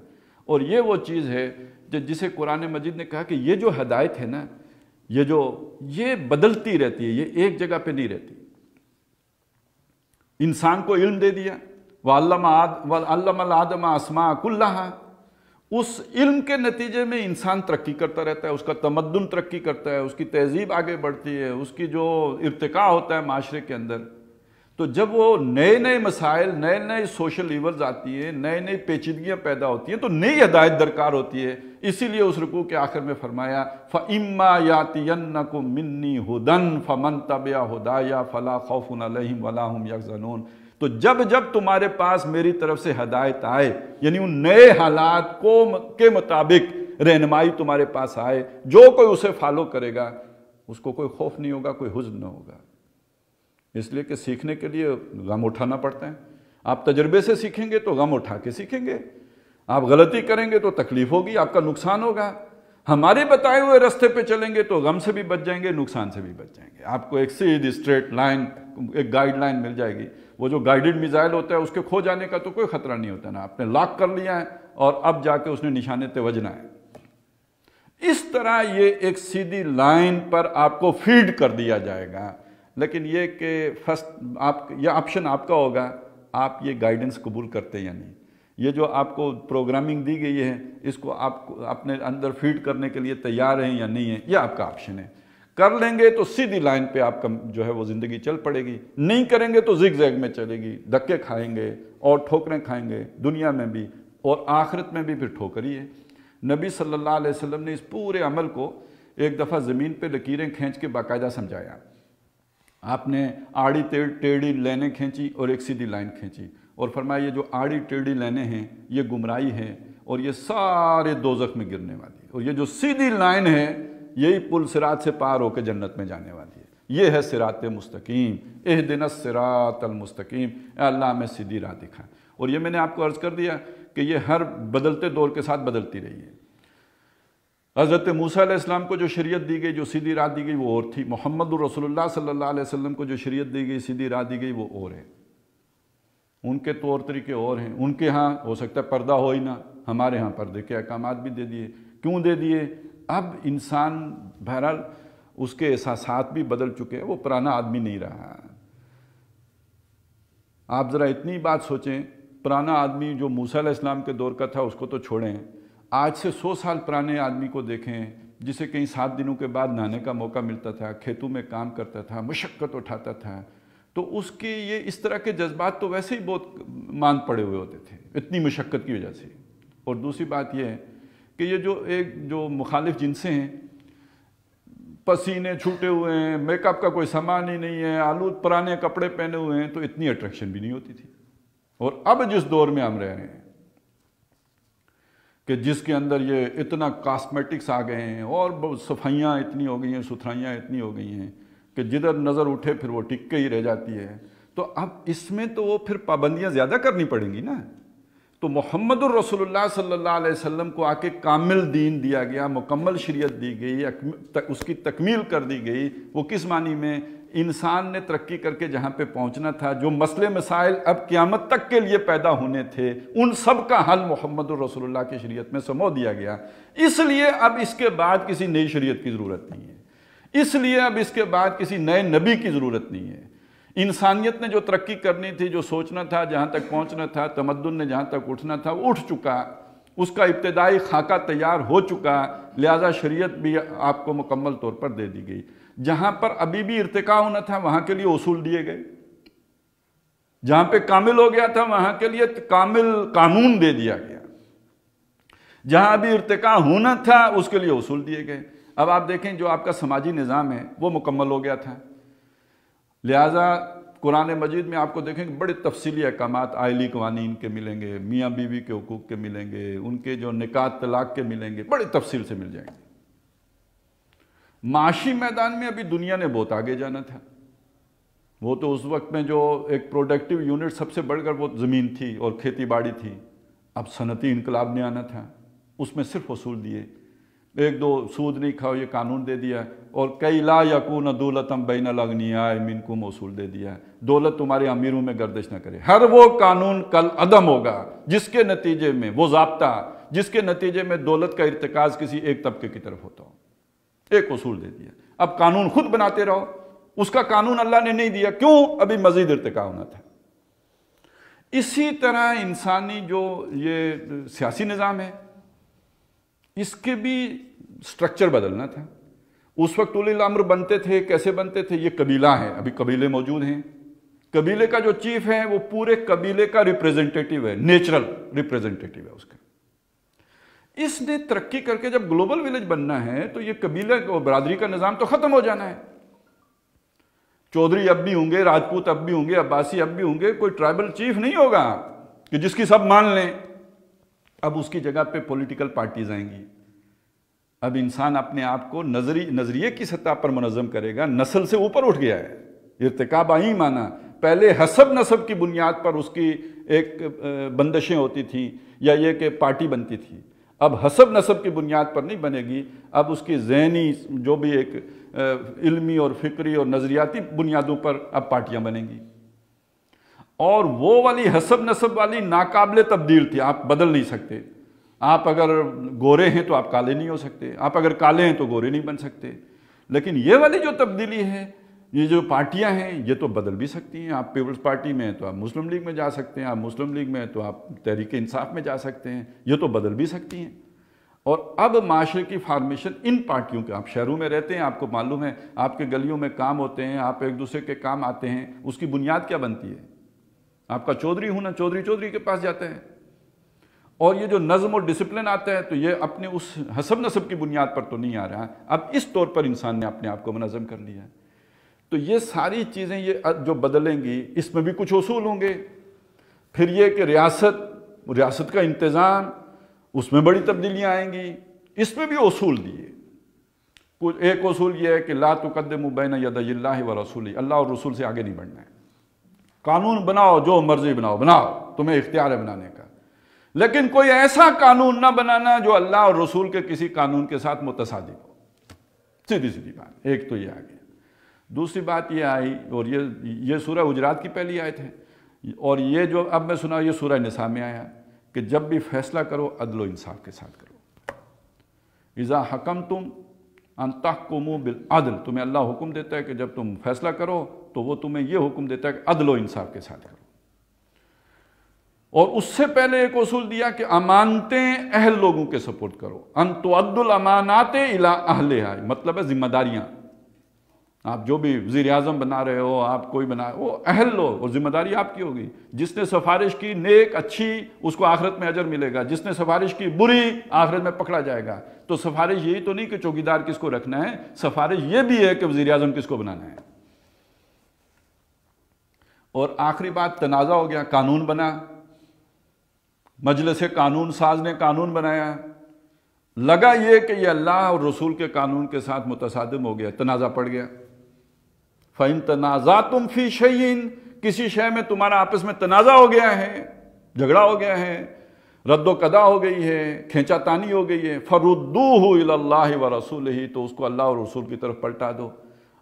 اور یہ وہ چیز ہے جسے قرآن مجید نے کہا کہ یہ جو ہدایت ہے نا، یہ بدلتی رہتی ہے، یہ ایک جگہ پہ نہیں رہتی۔ انسان کو علم دے دیا، وَعَلَّمَ الْآدَمَ أَسْمَاءَ كُلَّهَا، اس علم کے نتیجے میں انسان ترقی کرتا رہتا ہے، اس کا تمدن ترقی کرتا ہے، اس کی تہذیب آگے بڑھتی ہے، اس کی جو ارتقاء ہوتا ہے معاشرے کے اندر۔ تو جب وہ نئے نئے مسائل، نئے نئے سوشل ایونٹس آتی ہیں، نئے نئے پیچیدگیاں پیدا ہوتی ہیں، تو نئی ہدایت درکار ہوتی ہے۔ اسی لیے اس رکوع کے آخر میں فرمایا فَإِمَّا يَأْتِيَنَّكُم مِّنِّي هُدًى فَمَن تَبِعَ هُدَايَ فَلَا خَوْفٌ عَلَيْهِمْ وَلَا هُمْ يَحْزَنُونَ۔ تو جب تمہارے پاس میری طرف سے ہدایت آئے، یعنی ان نئے حالات کے مطابق رہنمائی تمہارے پاس آئے، جو کوئی اسے فالو کرے گا اس کو کوئی خوف نہیں ہوگا، کوئی حزن نہ ہوگا۔ اس لیے کہ سیکھنے کے لیے غم اٹھانا پڑتا ہے۔ آپ تجربے سے سیکھیں گے تو غم اٹھا کے سیکھیں گے، آپ غلطی کریں گے تو تکلیف ہوگی، آپ کا نقصان ہوگا۔ ہمارے بتائے ہوئے راستے پہ چلیں گے تو غم سے بھی بچ جائیں گے، نقصان سے بھی بچ جائیں گے۔ آپ کو ایک سیدھی اسٹریٹ لائن، ایک گائیڈ لائن مل جائے گی۔ وہ جو گائیڈڈ میزائل ہوتا ہے اس کے کھو جانے کا تو کوئی خطرہ نہیں ہوتا نا، آپ نے لاک کر لیا ہے اور اب جا کے اس نے نشانے توجنا ہے۔ اس طرح یہ ایک سیدھی لائن پر آپ کو فیڈ کر دیا جائے گا، لیکن یہ کہ فرسٹ یہ آپشن آپ کا ہوگا آپ یہ گائیڈنس قبول کرتے یا نہیں. یہ جو آپ کو پروگرامنگ دی گئی ہے اس کو آپ اپنے اندر فیڈ کرنے کے لیے تیار ہیں یا نہیں ہیں، یہ آپ کا آپشن ہے. کر لیں گے تو سیدھی لائن پہ آپ کا جو ہے وہ زندگی چل پڑے گی، نہیں کریں گے تو زگ زیگ میں چلے گی، دھکے کھائیں گے اور ٹھوکریں کھائیں گے، دنیا میں بھی اور آخرت میں بھی پھر ٹھوکر ہی ہے. نبی صلی اللہ علیہ وسلم نے اس پورے عمل کو ایک دفعہ زمین پہ لکیریں کھینچ کے باقاعدہ سمجھایا. آپ نے آڑی ٹیڑھی لائنیں کھینچی اور ایک سیدھی لائن کھینچی اور فرمایا یہ جو آڑی ٹیڑھی لائنیں ہیں یہ گمراہی ہے اور یہ سارے دوزخ میں گرنے والی ہے، اور یہ جو سیدھی لائن ہے یہی پل صراط سے پار ہو کے جنت میں جانے والی ہے. یہ ہے صراط مستقیم. اہدنا الصراط المستقیم، اے اللہ ہمیں سیدھی راہ دکھا. اور یہ میں نے آپ کو عرض کر دیا کہ یہ ہر بدلتے دور کے ساتھ بدلتی رہی ہے. حضرت موسیٰ علیہ السلام کو جو شریعت دی گئی، جو سیدھی راہ دی گئی وہ اور تھی. محمد رسول اللہ صلی اللہ علیہ وسلم کو جو شریعت دی گئی، سیدھی راہ دی گئی وہ اور ہے. ان کے طور طریقے اور ہیں. ان کے ہاں ہو سکتا ہے پردہ ہو ہی نہ، ہمارے ہاں پردے کے احکامات بھی دے دیے. کیوں دے دیے؟ اب انسان بہرحال اس کے احساسات بھی بدل چکے ہیں، وہ پرانا آدمی نہیں رہا. آپ ذرا اتنی بات سوچیں، پرانا آدمی جو موسیٰ علیہ السلام کے دور کا تھا اس کو تو چھوڑیں، آج سے 100 سال پرانے آدمی کو دیکھیں جسے کہیں 7 دنوں کے بعد نہانے کا موقع ملتا تھا، کھیتوں میں کام کرتا تھا، مشقت اٹھاتا تھا، تو اس کے یہ اس طرح کے جذبات تو ویسے ہی بہت مان پڑے ہوئے ہوتے تھے اتنی مشقت کی وجہ سے. اور دوسری بات یہ ہے کہ یہ جو مخالف جنسیں ہیں، پسینے چھوٹے ہوئے ہیں، میک اپ کا کوئی سامان ہی نہیں ہے، آلود پرانے کپڑے پہنے ہوئے ہیں، تو اتنی اٹریکشن بھی نہیں ہوتی تھی. اور اب جس دور میں ہم رہ رہے ہیں کہ جس کے اندر یہ اتنا کاسمیٹکس آ گئے ہیں اور صفائیاں اتنی ہو گئی ہیں، ستھرائیاں اتنی ہو گئی ہیں کہ جدھر نظر اٹھے پھر وہ ٹک کے ہی رہ جاتی ہے، تو اب اس میں تو وہ پھر پابندیاں زیادہ کرنی پڑیں گی نا. تو محمد الرسول اللہ صلی اللہ علیہ وسلم کو آ کے کامل دین دیا گیا، مکمل شریعت دی گئی، اس کی تکمیل کر دی گئی. وہ کس معنی میں؟ انسان نے ترقی کر کے جہاں پہ پہنچنا تھا، جو مسئلے مسائل اب قیامت تک کے لیے پیدا ہونے تھے، ان سب کا حل محمد الرسول اللہ کی شریعت میں سمو دیا گیا. اس لیے اب اس کے بعد کسی نئی شریعت کی ضرورت نہیں ہے، اس لیے اب اس کے بعد کسی نئے نبی کی ضرورت نہیں ہے. انسانیت نے جو ترقی کرنی تھی، جو سوچنا تھا، جہاں تک پہنچنا تھا، تمدن نے جہاں تک اٹھنا تھا وہ اٹھ چکا، اس کا ابتدائی خاکہ تیار ہو چکا. لہذا شریعت بھی آپ کو مکمل طور پر دے دی گئی. جہاں پر ابھی بھی ارتقاء ہونا تھا وہاں کے لیے اصول دیے گئے، جہاں پہ کامل ہو گیا تھا وہاں کے لیے کامل قانون دے دیا گیا، جہاں ابھی ارتقاء ہونا تھا اس کے لیے اصول دیے گئے. اب آپ دیکھیں جو آپ کا سماجی نظام ہے وہ مکمل ہو گیا تھا، لہٰذا قرآن مجید میں آپ کو دیکھیں کہ بڑے تفصیلی احکامات آئلی قوانین کے ملیں گے، میاں بیوی کے حقوق کے ملیں گے، ان کے جو نکاح طلاق کے ملیں گے، بڑے تفصیل سے مل جائیں گے. معاشی میدان میں ابھی دنیا نے بہت آگے جانا تھا. وہ تو اس وقت میں جو ایک پروڈکٹیو یونٹ سب سے بڑھ کر وہ زمین تھی اور کھیتی باڑی تھی. اب صنعتی انقلاب نے آنا تھا، اس میں صرف اصول دیے، 1-2 سود نہیں کھاؤ یہ قانون دے دیا، اور کئی لا یکون دولتم بین الاغنیاء منکم اصول دے دیا، دولت تمہارے امیروں میں گردش نہ کرے. ہر وہ قانون کل عدم ہوگا جس کے نتیجے میں وہ ضابطہ جس کے نتیجے میں دولت کا ارتکاز کسی ایک طبقے کی طرف ہوتا ہو. ایک اصول دے دیا، اب قانون خود بناتے رہو. اس کا قانون اللہ نے نہیں دیا، کیوں؟ ابھی مزید ارتقاء ہونا تھا. اسی طرح انسانی جو یہ سیاسی نظام ہے اس کے بھی سٹرکچر بدلنا تھا. اس وقت اولی الامر بنتے تھے، کیسے بنتے تھے؟ یہ قبیلہ ہے، ابھی قبیلے موجود ہیں. قبیلے کا جو چیف ہے وہ پورے قبیلے کا ریپریزنٹیٹیو ہے، نیچرل ریپریزنٹیٹیو ہے اس کا. اس نے ترقی کر کے جب گلوبل ولیج بننا ہے تو یہ قبیلہ اور برادری کا نظام تو ختم ہو جانا ہے. چودھری اب بھی ہوں گے، راجپوت اب بھی ہوں گے، عباسی اب بھی ہوں گے، کوئی ٹرائبل چیف نہیں ہوگا کہ جس کی سب مان لیں. اب اس کی جگہ پہ پولیٹیکل پارٹیز آئیں گی. اب انسان اپنے آپ کو نظریے کی سطح پر منظم کرے گا. نسل سے اوپر اٹھ گیا ہے، ارتقا بائیں مانا. پہلے حسب نسب کی بنیاد پر اس کی ایک بندشیں ہوتی تھیں یا یہ کہ پارٹی بنتی تھی. اب حسب نسب کی بنیاد پر نہیں بنے گی، اب اس کی ذہنی جو بھی ایک علمی اور فکری اور نظریاتی بنیادوں پر اب پارٹیاں بنیں گی. اور وہ والی حسب نسب والی ناقابل تبدیل تھی، آپ بدل نہیں سکتے. آپ اگر گورے ہیں تو آپ کالے نہیں ہو سکتے، آپ اگر کالے ہیں تو گورے نہیں بن سکتے. لیکن یہ والی جو تبدیلی ہے یہ جو پارٹیاں ہیں یہ تو بدل بھی سکتی ہیں، آپ پیپلز پارٹی میں ہیں تو آپ مسلم لیگ میں جا سکتے ہیں، آپ مسلم لیگ میں ہیں تو آپ تحریک انصاف میں جا سکتے ہیں، یہ تو بدل بھی سکتی ہیں۔ اور اب معاشرے کی فارمیشن ان پارٹیوں کے، آپ شہروں میں رہتے ہیں، آپ کو معلوم ہے آپ کے گلیوں میں کام ہوتے ہیں، آپ ایک دوسرے کے کام آتے ہیں، اس کی بنیاد کیا بنتی ہے؟ آپ کا چودھری ہونا، چودھری کے پاس جاتے ہیں، اور یہ جو نظم اور ڈسپلن آتا ہے تو یہ اپنے اس حسب نسب کی بنیاد پر تو نہیں آ رہا، اب اس طور پر انسان نے اپنے آپ کو منظم کر لیا ہے۔ تو یہ ساری چیزیں یہ جو بدلیں گی، اس میں بھی کچھ اصول ہوں گے۔ پھر یہ کہ ریاست کا انتظام، اس میں بڑی تبدیلیاں آئیں گی، اس میں بھی اصول دیے۔ ایک اصول یہ ہے کہ لا تقدموا بین یدی اللہ ورسولہ، اللہ اور رسول سے آگے نہیں بڑھنا ہے۔ قانون بناؤ، جو مرضی بناؤ، تمہیں اختیار ہے بنانے کا، لیکن کوئی ایسا قانون نہ بنانا جو اللہ اور رسول کے کسی قانون کے ساتھ متصادم ہو۔ سیدھی بات، ایک تو یہ آ گیا۔ دوسری بات یہ آئی، اور یہ سورہ حجرات کی پہلی آیت ہے، اور یہ جو اب میں سنا یہ سورہ نساء میں آیا کہ جب بھی فیصلہ کرو عدل و انصاف کے ساتھ کرو۔ اذا حکمتم ان تحکموا بالعدل، تمہیں اللہ حکم دیتا ہے کہ جب تم فیصلہ کرو تو وہ تمہیں یہ حکم دیتا ہے کہ عدل و انصاف کے ساتھ کرو۔ اور اس سے پہلے ایک اصول دیا کہ امانتیں اہل لوگوں کے سپرد کرو، ان تؤدوا الامانات الی اہلھا، مطلب ہے ذمہ داریاں، آپ جو بھی وزیر اعظم بنا رہے ہو، آپ کوئی بنا، وہ اہل لو اور ذمہ داری آپ کی ہوگی۔ جس نے سفارش کی نیک اچھی، اس کو آخرت میں اجر ملے گا، جس نے سفارش کی بری، آخرت میں پکڑا جائے گا۔ تو سفارش یہی تو نہیں کہ چوکیدار کس کو رکھنا ہے، سفارش یہ بھی ہے کہ وزیر اعظم کس کو بنانا ہے۔ اور آخری بات تنازع ہو گیا، قانون بنا، مجلس قانون ساز نے قانون بنایا، لگا یہ کہ یہ اللہ اور رسول کے قانون کے ساتھ متصادم ہو گیا، تنازع پڑ گیا۔ فَإِن تَنَازَعْتُمْ فِي شَيْءٍ، کسی شے میں تمہارا آپس میں تنازع ہو گیا ہے، جھگڑا ہو گیا ہے، رد و قضا ہو گئی ہے، کھینچا تانی ہو گئی ہے، فَرُدُّوهُ إِلَى اللَّهِ وَرَسُولِهِ، تو اس کو اللہ اور رسول کی طرف پلٹا دو۔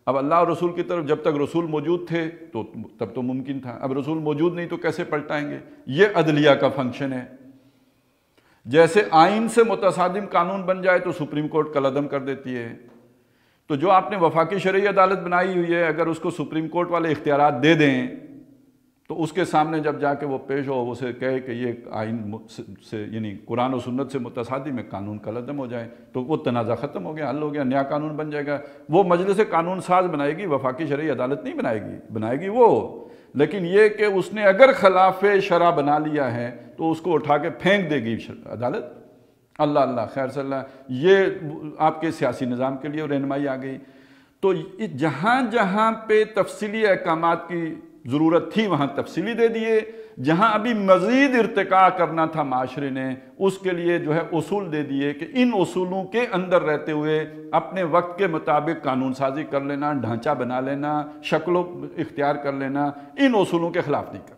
اب اللہ اور رسول کی طرف جب تک رسول موجود تھے تو تب تو ممکن تھا، اب رسول موجود نہیں تو کیسے پلٹائیں گے؟ یہ عدلیہ کا فنکشن ہے۔ جیسے آئین سے متصادم قانون بن جائے تو سپریم کورٹ قلعدم کر دیتی ہے، تو جو آپ نے وفاقی شرعی عدالت بنائی ہوئی ہے، اگر اس کو سپریم کورٹ والے اختیارات دے دیں تو اس کے سامنے جب جا کے وہ پیش ہو، اسے کہے کہ یہ آئین سے یعنی قرآن و سنت سے متصادم ہے، قانون قلعدم ہو جائے، تو وہ تنازع ختم ہو گیا، حل ہو گیا، نیا قانون بن جائے گا۔ وہ مجلس قانون ساز بنائے گی، وفاقی شرعی عدالت نہیں بنائے گی وہ، لیکن یہ کہ اس نے اگر خلاف شرع بنا لیا ہے تو اس کو اٹھا کے پھینک دے گی عدالت۔ اللہ خیر صلی اللہ، یہ آپ کے سیاسی نظام کے لیے رہنمائی آ گئی۔ تو جہاں جہاں پہ تفصیلی احکامات کی ضرورت تھی وہاں تفصیلی دے دیے، جہاں ابھی مزید ارتقاء کرنا تھا معاشرے نے، اس کے لیے جو ہے اصول دے دیے کہ ان اصولوں کے اندر رہتے ہوئے اپنے وقت کے مطابق قانون سازی کر لینا، ڈھانچہ بنا لینا، شکل و اختیار کر لینا، ان اصولوں کے خلاف نہیں کرنا۔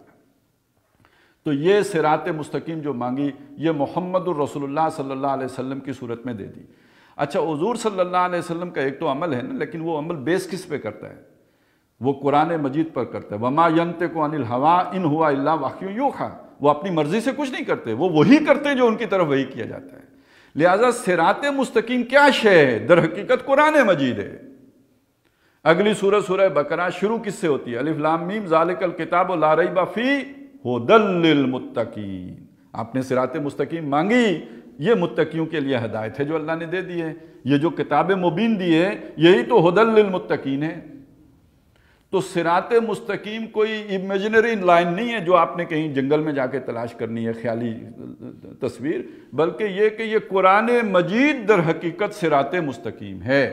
تو یہ صراط مستقیم جو مانگی، یہ محمد الرسول اللہ صلی اللہ علیہ وسلم کی صورت میں دے دی۔ اچھا، حضور صلی اللہ علیہ وسلم کا ایک تو عمل ہے نا، لیکن وہ عمل بیس کس پہ کرتا ہے؟ وہ قرآن مجید پر کرتا ہے۔ وَمَا يَنْطِقُ عَنِ الْهَوَىٰ إِنْ هُوَ إِلَّا وَحْيٌ يُوحَىٰ، وہ اپنی مرضی سے کچھ نہیں کرتے، وہ وہی کرتے ہیں جو ان کی طرف وحی کیا جاتا ہے۔ لہٰذا صراط مستقیم کیا شے ہے؟ در حقیقت قرآن مجید ہے۔ اگلی سورہ بقرہ شروع کس سے ہوتی ہے؟ الف لام میم ذالک الکتاب لا ریب فیہ ھدی للمتقین۔ آپ نے صراط مستقیم مانگی، یہ متقیوں کے لیے ہدایت ہے جو اللہ نے دے دی ہے۔ یہ جو کتاب مبین دی ہے یہی تو ھدی للمتقین ہے۔ تو صراط مستقیم کوئی امیجنری لائن نہیں ہے جو آپ نے کہیں جنگل میں جا کے تلاش کرنی ہے، خیالی تصویر، بلکہ یہ کہ یہ قرآن مجید در حقیقت صراط مستقیم ہے۔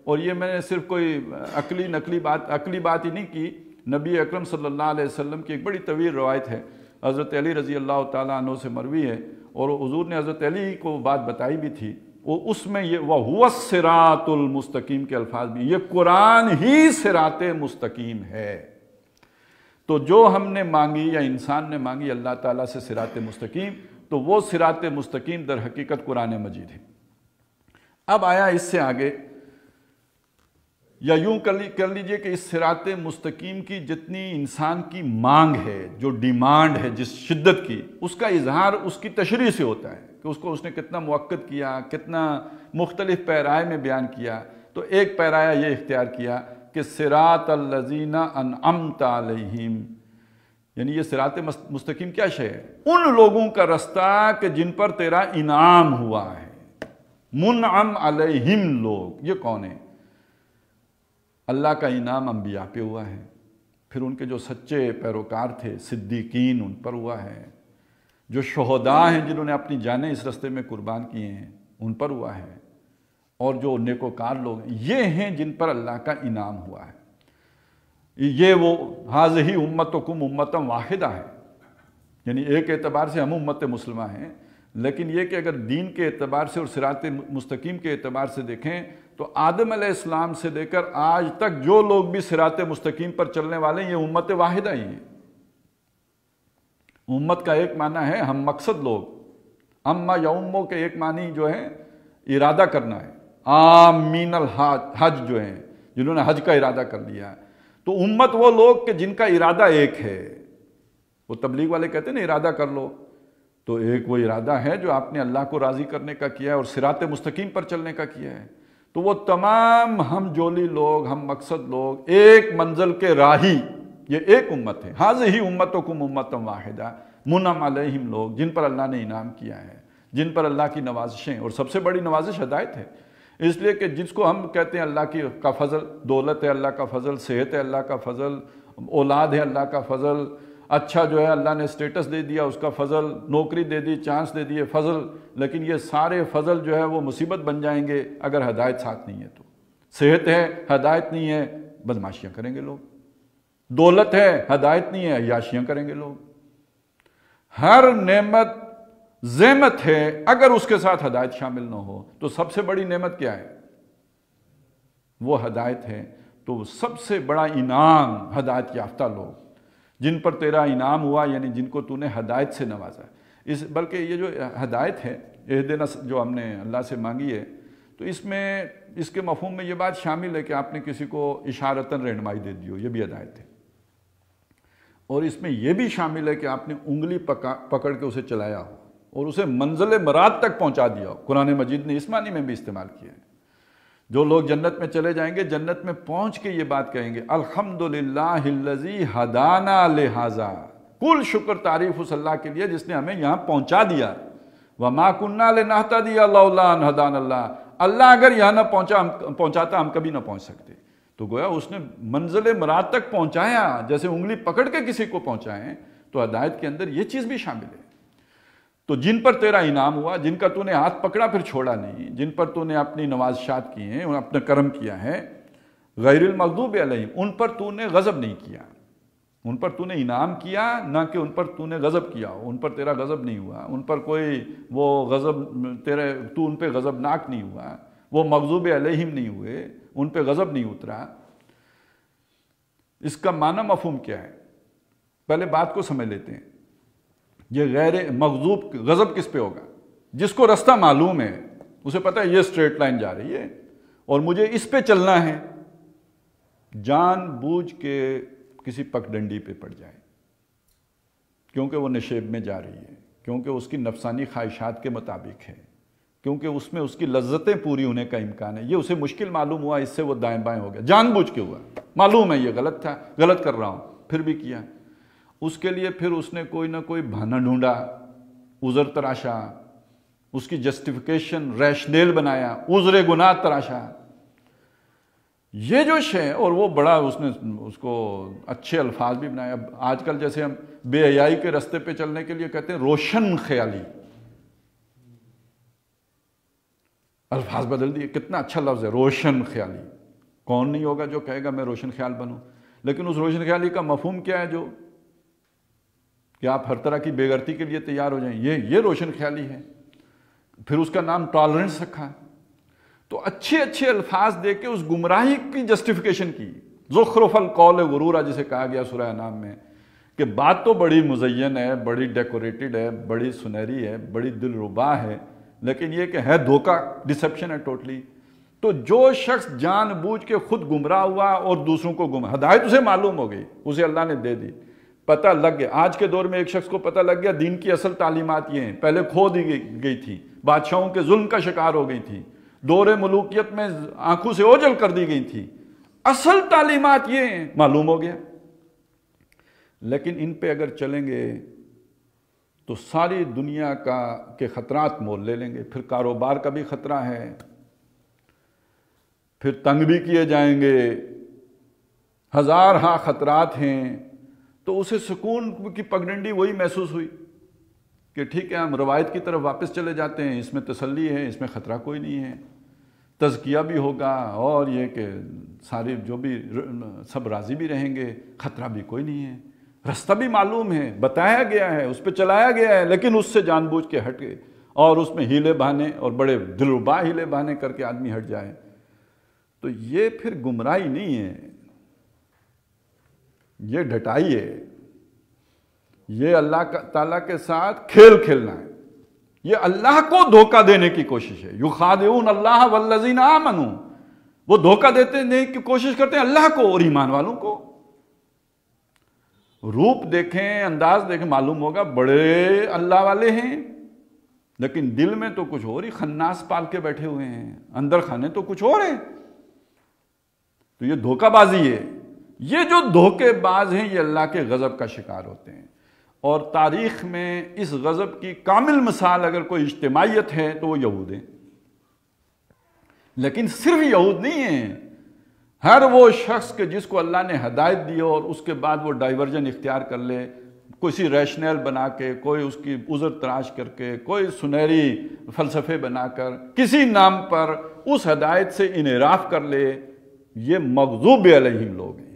اور یہ میں نے صرف کوئی عقلی بات ہی نہیں کی، نبی اکرم صلی اللہ علیہ وسلم کی ایک بڑی طویل روایت ہے، حضرت علی رضی اللہ تعالیٰ عنہ سے مروی ہے، اور حضور نے حضرت علی کو بات بتائی بھی تھی، وہ اس میں یہ وَهُوَ الصِّرَاطُ الْمُسْتَقِيمُ کے الفاظ بھی، یہ قرآن ہی صراط مستقیم ہے۔ تو جو ہم نے مانگی یا انسان نے مانگی اللہ تعالیٰ سے صراط مستقیم، تو وہ صراط مستقیم در حقیقت قرآن مجید ہے۔ اب آیا اس سے آگے، یا یوں کر لیجئے کہ اس صراط مستقیم کی جتنی انسان کی مانگ ہے، جو ڈیمانڈ ہے جس شدت کی، اس کا اظہار اس کی تشریح سے ہوتا ہے کہ اس نے کتنا موقت کیا، کتنا مختلف پیرائے میں بیان کیا۔ تو ایک پیرایہ یہ اختیار کیا کہ صراط الذین انعمت علیہم، یعنی یہ صراط مستقیم کیا شے ہے؟ ان لوگوں کا رستہ کہ جن پر تیرا انعام ہوا ہے۔ منعم علیہم لوگ، یہ کون ہیں؟ اللہ کا انعام انبیاء پہ ہوا ہے، پھر ان کے جو سچے پیروکار تھے صدیقین ان پر ہوا ہے، جو شہداء ہیں جنہوں نے اپنی جانیں اس رستے میں قربان کیے ہیں ان پر ہوا ہے، اور جو نیکوکار لوگ ہیں یہ ہیں جن پر اللہ کا انعام ہوا ہے۔ یہ وہ ھذہ امتکم امۃ واحدہ ہے، یعنی ایک اعتبار سے ہم امت مسلمہ ہیں، لیکن یہ کہ اگر دین کے اعتبار سے اور صراط مستقیم کے اعتبار سے دیکھیں تو آدم علیہ السلام سے لے کر آج تک جو لوگ بھی صراط مستقیم پر چلنے والے ہیں یہ امت واحدہ ہی ہیں۔ امت کا ایک معنی ہے ہم مقصد لوگ، اما یومو کے ایک معنی جو ہے ارادہ کرنا ہے، آمین الحج جو ہیں جنہوں نے حج کا ارادہ کر لیا ہے، تو امت وہ لوگ کہ جن کا ارادہ ایک ہے۔ وہ تبلیغ والے کہتے ہیں نا ارادہ کر لو، تو ایک وہ ارادہ ہے جو آپ نے اللہ کو راضی کرنے کا کیا ہے اور صراط مستقیم پر چلنے کا کیا ہے، تو وہ تمام ہم جولی لوگ، ہم مقصد لوگ، ایک منزل کے راہی، یہ ایک امت ہے۔ ھذہ امتکم امۃ واحدہ، منعم علیہم لوگ جن پر اللہ نے انعام کیا ہے، جن پر اللہ کی نوازشیں، اور سب سے بڑی نوازش ہدایت ہے، اس لیے کہ جس کو ہم کہتے ہیں اللہ کا فضل، دولت ہے اللہ کا فضل، صحت ہے اللہ کا فضل، اولاد ہے اللہ کا فضل، اچھا جو ہے اللہ نے سٹیٹس دے دیا اس کا فضل، نوکری دے دی، چانس دے دیے فضل، لیکن یہ سارے فضل جو ہے وہ مصیبت بن جائیں گے اگر ہدایت ساتھ نہیں ہے تو۔ صحت ہے ہدایت نہیں ہے بدماشیاں کریں گے لوگ، دولت ہے ہدایت نہیں ہے عیاشیاں کریں گے لوگ، ہر نعمت زحمت ہے اگر اس کے ساتھ ہدایت شامل نہ ہو تو سب سے بڑی نعمت کیا ہے؟ وہ ہدایت ہے۔ تو سب سے بڑا انعام ہدایت یافتہ لوگ جن پر تیرا انعام ہوا، یعنی جن کو تو نے ہدایت سے نوازا ہے۔ بلکہ یہ جو ہدایت ہے اہدنا جو ہم نے اللہ سے مانگی ہے، تو اس میں اس کے مفہوم میں یہ بات شامل ہے کہ آپ نے کسی کو اشارتاً رہنمائی دے دی ہو، یہ بھی ہدایت ہے، اور اس میں یہ بھی شامل ہے کہ آپ نے انگلی پکڑ کے اسے چلایا ہو اور اسے منزل مراد تک پہنچا دیا ہو۔ قرآن مجید نے اس معنی میں بھی استعمال کیا ہے۔ جو لوگ جنت میں چلے جائیں گے جنت میں پہنچ کے یہ بات کہیں گے الحمدللہ الذی ہدانا لہذا، کل شکر تعریف اس اللہ کے لیے جس نے ہمیں یہاں پہنچا دیا۔ وما کننا لنہتدی لولا ان ہدانا اللہ، اللہ اگر یہاں نہ پہنچاتا ہم کبھی نہ پہنچ سکتے۔ تو گویا اس نے منزل مراد تک پہنچایا، جیسے انگلی پکڑ کے کسی کو پہنچائیں، تو ہدایت کے اندر یہ چیز بھی شامل ہے۔ تو جن پر تیرا انعام ہوا، جن کا تو نے ہاتھ پکڑا پھر چھوڑا نہیں، جن پر تو نے اپنی نوازشات کی ہیں، اپنا کرم کیا ہے، غیر المغضوب علیہم، ان پر تو نے غضب نہیں کیا، ان پر تو نے انعام کیا، نہ کہ ان پر تو نے غضب کیا ہو، ان پر تیرا غضب نہیں ہوا، ان پر کوئی وہ غضب تو ان پہ غضبناک نہیں ہوا، وہ مغضوب علیہم نہیں ہوئے، ان پہ غضب نہیں اترا۔ اس کا معنی مفہوم کیا ہے؟ پہلے بات کو سمجھ لیتے ہیں۔ یہ غیر مغضوب غضب کس پہ ہوگا؟ جس کو رستہ معلوم ہے، اسے پتہ ہے یہ اسٹریٹ لائن جا رہی ہے اور مجھے اس پہ چلنا ہے، جان بوجھ کے کسی پگڈنڈی پہ پڑ جائے کیونکہ وہ نشیب میں جا رہی ہے، کیونکہ اس کی نفسانی خواہشات کے مطابق ہے، کیونکہ اس میں اس کی لذتیں پوری ہونے کا امکان ہے، یہ اسے مشکل معلوم ہوا، اس سے وہ دائیں بائیں ہو گیا، جان بوجھ کے ہوا، معلوم ہے یہ غلط تھا، غلط کر رہا ہوں، پھر بھی کیا۔ اس کے لیے پھر اس نے کوئی نہ کوئی بہانہ ڈھونڈا، عذر تراشا، اس کی جسٹیفیکیشن ریشنل بنایا، عذر گناہ تراشا، یہ جو شے، اور وہ بڑا اس نے اس کو اچھے الفاظ بھی بنایا۔ آج کل جیسے ہم بے حیائی کے رستے پہ چلنے کے لیے کہتے ہیں روشن خیالی، الفاظ بدل دیے، کتنا اچھا لفظ ہے روشن خیالی۔ کون نہیں ہوگا جو کہے گا میں روشن خیال بنوں، لیکن اس روشن خیالی کا مفہوم کیا ہے؟ جو کہ آپ ہر طرح کی بے غیرتی کے لیے تیار ہو جائیں، یہ روشن خیالی ہے۔ پھر اس کا نام ٹالرنس رکھا، تو اچھے اچھے الفاظ دے کے اس گمراہی کی جسٹیفیکیشن کی۔ زخرف القول غرورا جسے کہا گیا سورہ انعام میں، کہ بات تو بڑی مزین ہے، بڑی ڈیکوریٹڈ ہے، بڑی سنہری ہے، بڑی دلربا ہے، لیکن یہ کہ ہے دھوکہ، ڈسپشن ہے ٹوٹلی۔ تو جو شخص جان بوجھ کے خود گمراہ ہوا اور دوسروں کو ہدایت اسے معلوم ہو گئی، اسے اللہ نے دے دی، پتہ لگ گیا۔ آج کے دور میں ایک شخص کو پتہ لگ گیا دین کی اصل تعلیمات یہ ہیں، پہلے کھو دی گئی تھی، بادشاہوں کے ظلم کا شکار ہو گئی تھی، دور ملوکیت میں آنکھوں سے اوجھل کر دی گئی تھی، اصل تعلیمات یہ ہیں، معلوم ہو گیا۔ لیکن ان پہ اگر چلیں گے تو ساری دنیا کے خطرات مول لے لیں گے، پھر کاروبار کا بھی خطرہ ہے، پھر تنگ بھی کیے جائیں گے، ہزارہا خطرات ہیں۔ تو اسے سکون کی پگڈنڈی وہی محسوس ہوئی کہ ٹھیک ہے، ہم روایت کی طرف واپس چلے جاتے ہیں، اس میں تسلی ہے، اس میں خطرہ کوئی نہیں ہے، تزکیہ بھی ہوگا، اور یہ کہ سارے جو بھی سب راضی بھی رہیں گے، خطرہ بھی کوئی نہیں ہے، رستہ بھی معلوم ہے، بتایا گیا ہے، اس پہ چلایا گیا ہے، لیکن اس سے جان بوجھ کے ہٹ گئے اور اس میں ہیلے بہانے اور بڑے دلربا ہیلے بہانے کر کے آدمی ہٹ جائے، تو یہ پھر گمراہی نہیں ہے، یہ ڈھٹائی ہے، یہ اللہ تعالیٰ کے ساتھ کھیل کھیلنا ہے، یہ اللہ کو دھوکہ دینے کی کوشش ہے۔ یخادعون اللہ والذین آمنوا، وہ دھوکہ دینے کی کوشش کرتے ہیں اللہ کو اور ایمان والوں کو۔ روپ دیکھیں، انداز دیکھیں، معلوم ہوگا بڑے اللہ والے ہیں، لیکن دل میں تو کچھ اور ہی خناس پال کے بیٹھے ہوئے ہیں، اندر خانے تو کچھ اور ہیں۔ تو یہ دھوکہ بازی ہے۔ یہ جو دھوکے باز ہیں یہ اللہ کے غضب کا شکار ہوتے ہیں، اور تاریخ میں اس غضب کی کامل مثال اگر کوئی اجتماعیت ہے تو وہ یہود ہیں۔ لیکن صرف یہود نہیں ہیں، ہر وہ شخص کہ جس کو اللہ نے ہدایت دی اور اس کے بعد وہ ڈائیورجن اختیار کر لے، کسی ریشنل بنا کے، کوئی اس کی عذر تراش کر کے، کوئی سنہری فلسفے بنا کر، کسی نام پر اس ہدایت سے انحراف کر لے، یہ مغضوب علیہم لوگ ہیں،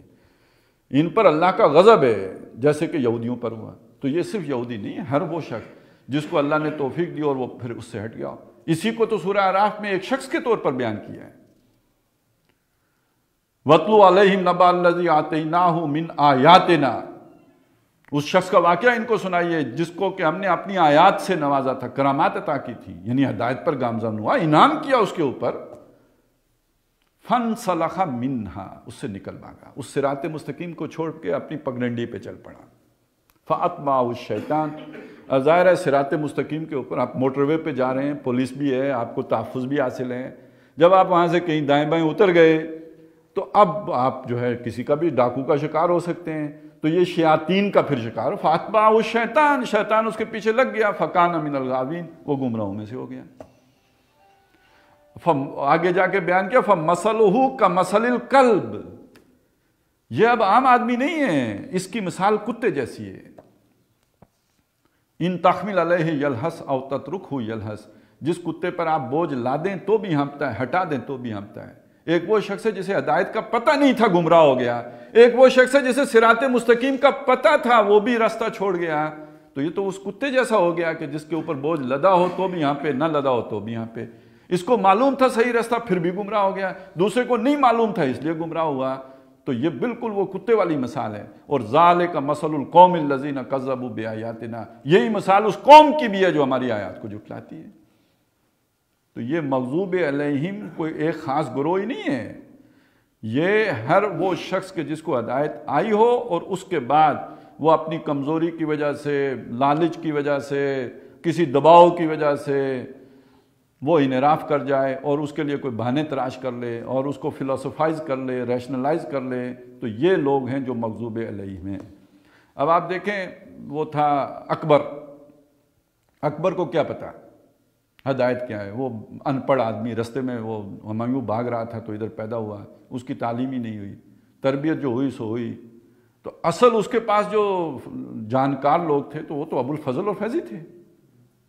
ان پر اللہ کا غضب ہے، جیسے کہ یہودیوں پر ہوا۔ تو یہ صرف یہودی نہیں ہے، ہر وہ شخص جس کو اللہ نے توفیق دی اور وہ پھر اس سے ہٹ گیا۔ اسی کو تو سورہ اعراف میں ایک شخص کے طور پر بیان کیا ہے، وَاتْلُ عَلَيْهِمْ نَبَأَ الَّذِي آتَيْنَاهُ مِنْ آيَاتِنَا، اس شخص کا واقعہ ان کو سنائیے جس کو کہ ہم نے اپنی آیات سے نوازا تھا، کرامات عطا کی تھی، یعنی ہدایت پر گامزن ہوا، انعام کیا اس کے اوپر۔ فَانْسَلَخَ مِنْهَا، اس سے نکل بھاگا، اس صراط مستقیم کو چھوڑ کے اپنی پگڈنڈی پہ چل پڑا۔ فَأَتْبَعَهُ الشَّيْطَانُ، ظاہر ہے صراط مستقیم کے اوپر آپ موٹر وے پہ جا رہے ہیں، پولیس بھی ہے، آپ کو تحفظ بھی حاصل ہے، جب آپ وہاں سے کہیں دائیں بائیں اتر گئے تو اب آپ جو ہے کسی کا بھی ڈاکو کا شکار ہو سکتے ہیں، تو یہ شیاطین کا پھر شکار ہو۔ فَأَتْبَعَهُ الشَّيْطَانُ، شیطان اس کے پیچھے لگ گیا، فَكَانَ مِنَ الْغَاوِينَ، وہ گمراہوں میں سے ہو گیا۔ آگے جا کے بیان کیا، فَمَثَلُهُ كَمَثَلِ الْكَلْبِ، یہ اب عام آدمی نہیں ہے، اس کی مثال کتے جیسی ہے۔ ان تحمل علیہ یلہس او تترکہ یلہس، جس کتے پر آپ بوجھ لا دیں تو بھی ہانپتا ہے، ہٹا دیں تو بھی ہانپتا ہے۔ ایک وہ شخص ہے جسے ہدایت کا پتہ نہیں تھا، گمراہ ہو گیا، ایک وہ شخص ہے جسے صراط مستقیم کا پتہ تھا، وہ بھی راستہ چھوڑ گیا، تو یہ تو اس کتے جیسا ہو گیا کہ جس کے اوپر بوجھ لدا ہو تو بھی یہاں پہ، نہ لدا ہو تو بھی یہاں پہ۔ اس کو معلوم تھا صحیح راستہ پھر بھی گمراہ ہو گیا، دوسرے کو نہیں معلوم تھا اس لیے گمراہ ہوا، تو یہ بالکل وہ کتے والی مثال ہے۔ اور ذالک مثل القوم الذین کذبوا بآیاتنا، یہی مثال اس قوم کی بھی ہے جو ہماری آیات کو جھٹلاتی ہے۔ تو یہ مغضوب علیہم کوئی ایک خاص گروہ ہی نہیں ہے، یہ ہر وہ شخص کے جس کو ہدایت آئی ہو اور اس کے بعد وہ اپنی کمزوری کی وجہ سے، لالچ کی وجہ سے، کسی دباؤ کی وجہ سے وہ انحراف کر جائے اور اس کے لیے کوئی بہانے تراش کر لے اور اس کو فلسفائز کر لے، ریشنلائز کر لے، تو یہ لوگ ہیں جو مغضوب علیہم ہیں۔ اب آپ دیکھیں، وہ تھا اکبر، اکبر کو کیا پتا ہدایت کیا ہے؟ وہ ان پڑھ آدمی، رستے میں وہ ہمایوں بھاگ رہا تھا تو ادھر پیدا ہوا، اس کی تعلیم ہی نہیں ہوئی، تربیت جو ہوئی سو ہوئی، تو اصل اس کے پاس جو جانکار لوگ تھے تو وہ تو ابو الفضل اور فیضی تھے،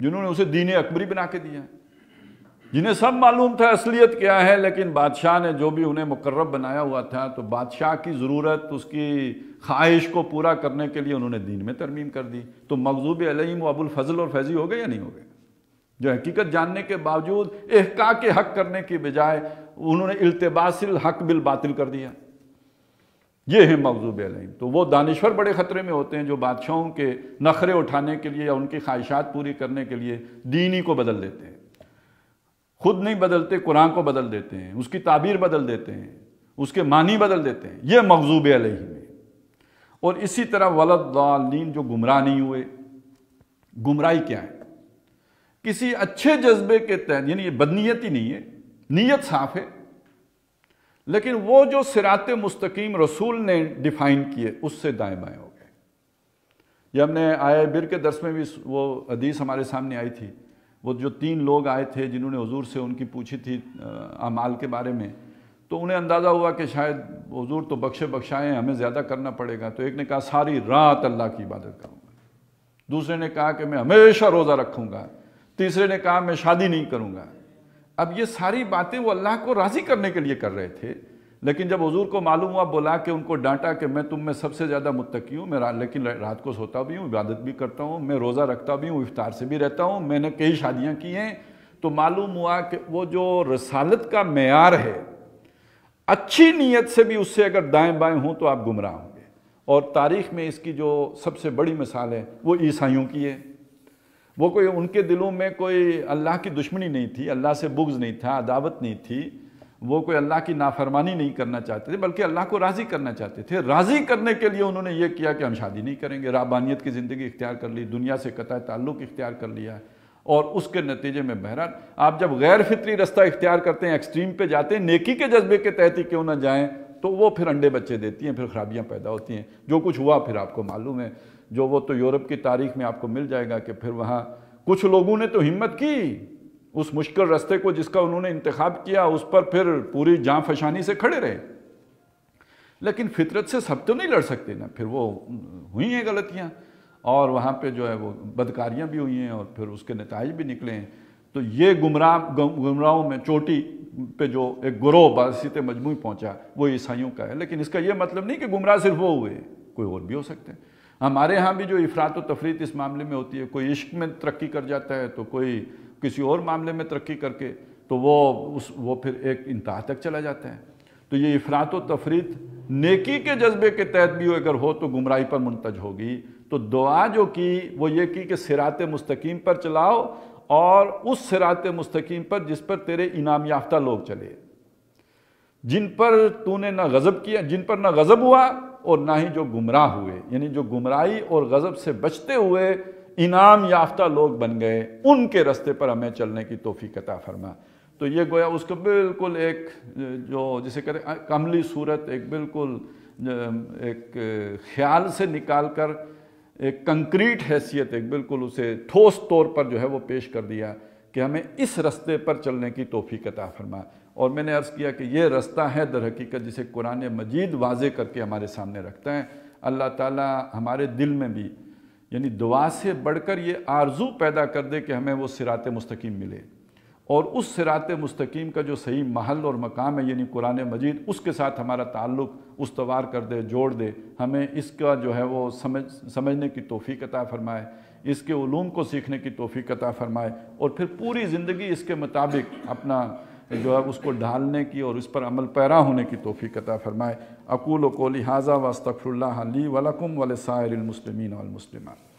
جنہوں نے اسے دین اکبری بنا کے دیا، جنہیں سب معلوم تھا اصلیت کیا ہے، لیکن بادشاہ نے جو بھی انہیں مقرب بنایا ہوا تھا تو بادشاہ کی ضرورت، اس کی خواہش کو پورا کرنے کے لیے انہوں نے دین میں ترمیم کر دی۔ تو مغضوب علیہم و ابو الفضل اور فیضی ہو گئے یا نہیں ہو گئے؟ جو حقیقت جاننے کے باوجود احقاق حق کرنے کی بجائے انہوں نے التباس الحق بالباطل کر دیا، یہ ہے مغضوب علیہم۔ تو وہ دانشور بڑے خطرے میں ہوتے ہیں جو بادشاہوں کے نخرے اٹھانے کے لیے یا ان کی خواہشات پوری کرنے کے لیے دین ہی کو بدل دیتے ہیں، خود نہیں بدلتے، قرآن کو بدل دیتے ہیں، اس کی تعبیر بدل دیتے ہیں، اس کے معنی بدل دیتے ہیں، یہ مغضوب علیہم ہے۔ اور اسی طرح ولضالین، جو گمراہ نہیں ہوئے۔ گمراہی کیا ہے؟ کسی اچھے جذبے کے تحت، یعنی یہ بدنیتی نہیں ہے، نیت صاف ہے، لیکن وہ جو صراط مستقیم رسول نے ڈیفائن کیے اس سے دائیں بائیں ہو گئے۔ یہ ہم نے آیا بر کے درس میں بھی وہ حدیث ہمارے سامنے آئی تھی، وہ جو 3 لوگ آئے تھے جنہوں نے حضور سے ان کی پوچھی تھی اعمال کے بارے میں، تو انہیں اندازہ ہوا کہ شاید حضور تو بخشائیں، ہمیں زیادہ کرنا پڑے گا۔ تو ایک نے کہا ساری رات اللہ کی عبادت کروں گا، دوسرے نے کہا کہ میں ہمیشہ روزہ رکھوں گا، تیسرے نے کہا میں شادی نہیں کروں گا۔ اب یہ ساری باتیں وہ اللہ کو راضی کرنے کے لیے کر رہے تھے، لیکن جب حضور کو معلوم ہوا، بلا کے ان کو ڈانٹا کہ میں تم میں سب سے زیادہ متقی ہوں، میں لیکن رات کو سوتا بھی ہوں، عبادت بھی کرتا ہوں، میں روزہ رکھتا بھی ہوں، افطار سے بھی رہتا ہوں، میں نے کئی شادیاں کی ہیں، تو معلوم ہوا کہ وہ جو رسالت کا معیار ہے، اچھی نیت سے بھی اس سے اگر دائیں بائیں ہوں تو آپ گمراہ ہوں گے۔ اور تاریخ میں اس کی جو سب سے بڑی مثال ہے وہ عیسائیوں کی ہے۔ وہ کوئی ان کے دلوں میں کوئی اللہ کی دشمنی نہیں تھی، اللہ سے بغض نہیں تھا، عداوت نہیں تھی، وہ کوئی اللہ کی نافرمانی نہیں کرنا چاہتے تھے، بلکہ اللہ کو راضی کرنا چاہتے تھے۔ راضی کرنے کے لیے انہوں نے یہ کیا کہ ہم شادی نہیں کریں گے، رہبانیت کی زندگی اختیار کر لی، دنیا سے قطع تعلق اختیار کر لیا، اور اس کے نتیجے میں بہرحال آپ جب غیر فطری رستہ اختیار کرتے ہیں، ایکسٹریم پہ جاتے ہیں، نیکی کے جذبے کے تحت ہی کیوں نہ جائیں، تو وہ پھر انڈے بچے دیتی ہیں، پھر خرابیاں پیدا ہوتی ہیں۔ جو کچھ ہوا پھر آپ کو معلوم ہے، جو وہ تو یورپ کی تاریخ میں آپ کو مل جائے گا کہ پھر وہاں کچھ لوگوں نے تو ہمت کی، اس مشکل رستے کو جس کا انہوں نے انتخاب کیا اس پر پھر پوری جاں فشانی سے کھڑے رہے، لیکن فطرت سے سب تو نہیں لڑ سکتے نا، پھر وہ ہوئی ہیں غلطیاں، اور وہاں پہ جو ہے وہ بدکاریاں بھی ہوئی ہیں، اور پھر اس کے نتائج بھی نکلے ہیں۔ تو یہ گمراہوں میں چوٹی پہ جو ایک گروہ باسط مجموعی پہنچا وہ عیسائیوں کا ہے، لیکن اس کا یہ مطلب نہیں کہ گمراہ صرف وہ ہوئے، کوئی اور بھی ہو سکتے ہیں۔ ہمارے ہاں بھی جو افراط و تفریط اس معاملے میں ہوتی ہے، کوئی عشق میں ترقی کر جاتا ہے تو کوئی کسی اور معاملے میں ترقی کر کے تو وہ پھر ایک انتہا تک چلا جاتا ہے۔ تو یہ افراط و تفریط نیکی کے جذبے کے تحت بھی اگر ہو تو گمراہی پر منتج ہوگی۔ تو دعا جو کی وہ یہ کی کہ صراط مستقیم پر چلاؤ، اور اس صراط مستقیم پر جس پر تیرے انعام یافتہ لوگ چلے، جن پر تو نے نہ غضب کیا، جن پر نہ غضب ہوا اور نہ ہی جو گمراہ ہوئے، یعنی جو گمراہی اور غضب سے بچتے ہوئے انعام یافتہ لوگ بن گئے، ان کے رستے پر ہمیں چلنے کی توفیق عطا فرما۔ تو یہ گویا اس کو بالکل ایک جو جسے کہتے ہیں عملی صورت، ایک بالکل ایک خیال سے نکال کر ایک کنکریٹ حیثیت، ایک بالکل اسے ٹھوس طور پر جو ہے وہ پیش کر دیا کہ ہمیں اس رستے پر چلنے کی توفیق عطا فرما۔ اور میں نے عرض کیا کہ یہ رستہ ہے در حقیقت جسے قرآن مجید واضح کر کے ہمارے سامنے رکھتا ہے۔ اللہ تعالیٰ ہمارے دل میں بھی یعنی دعا سے بڑھ کر یہ آرزو پیدا کر دے کہ ہمیں وہ صراط مستقیم ملے، اور اس صراط مستقیم کا جو صحیح محل اور مقام ہے یعنی قرآن مجید، اس کے ساتھ ہمارا تعلق استوار کر دے، جوڑ دے، ہمیں اس کا جو ہے وہ سمجھنے کی توفیق عطا فرمائے، اس کے علوم کو سیکھنے کی توفیق عطا فرمائے، اور پھر پوری زندگی اس کے مطابق اپنا جو ہے اس کو ڈھالنے کی اور اس پر عمل پیرا ہونے کی توفیق عطا فرمائے۔ اقول قولی ھذا واستغفر اللہ لی ولکم ولسائر المسلمین والمسلمات۔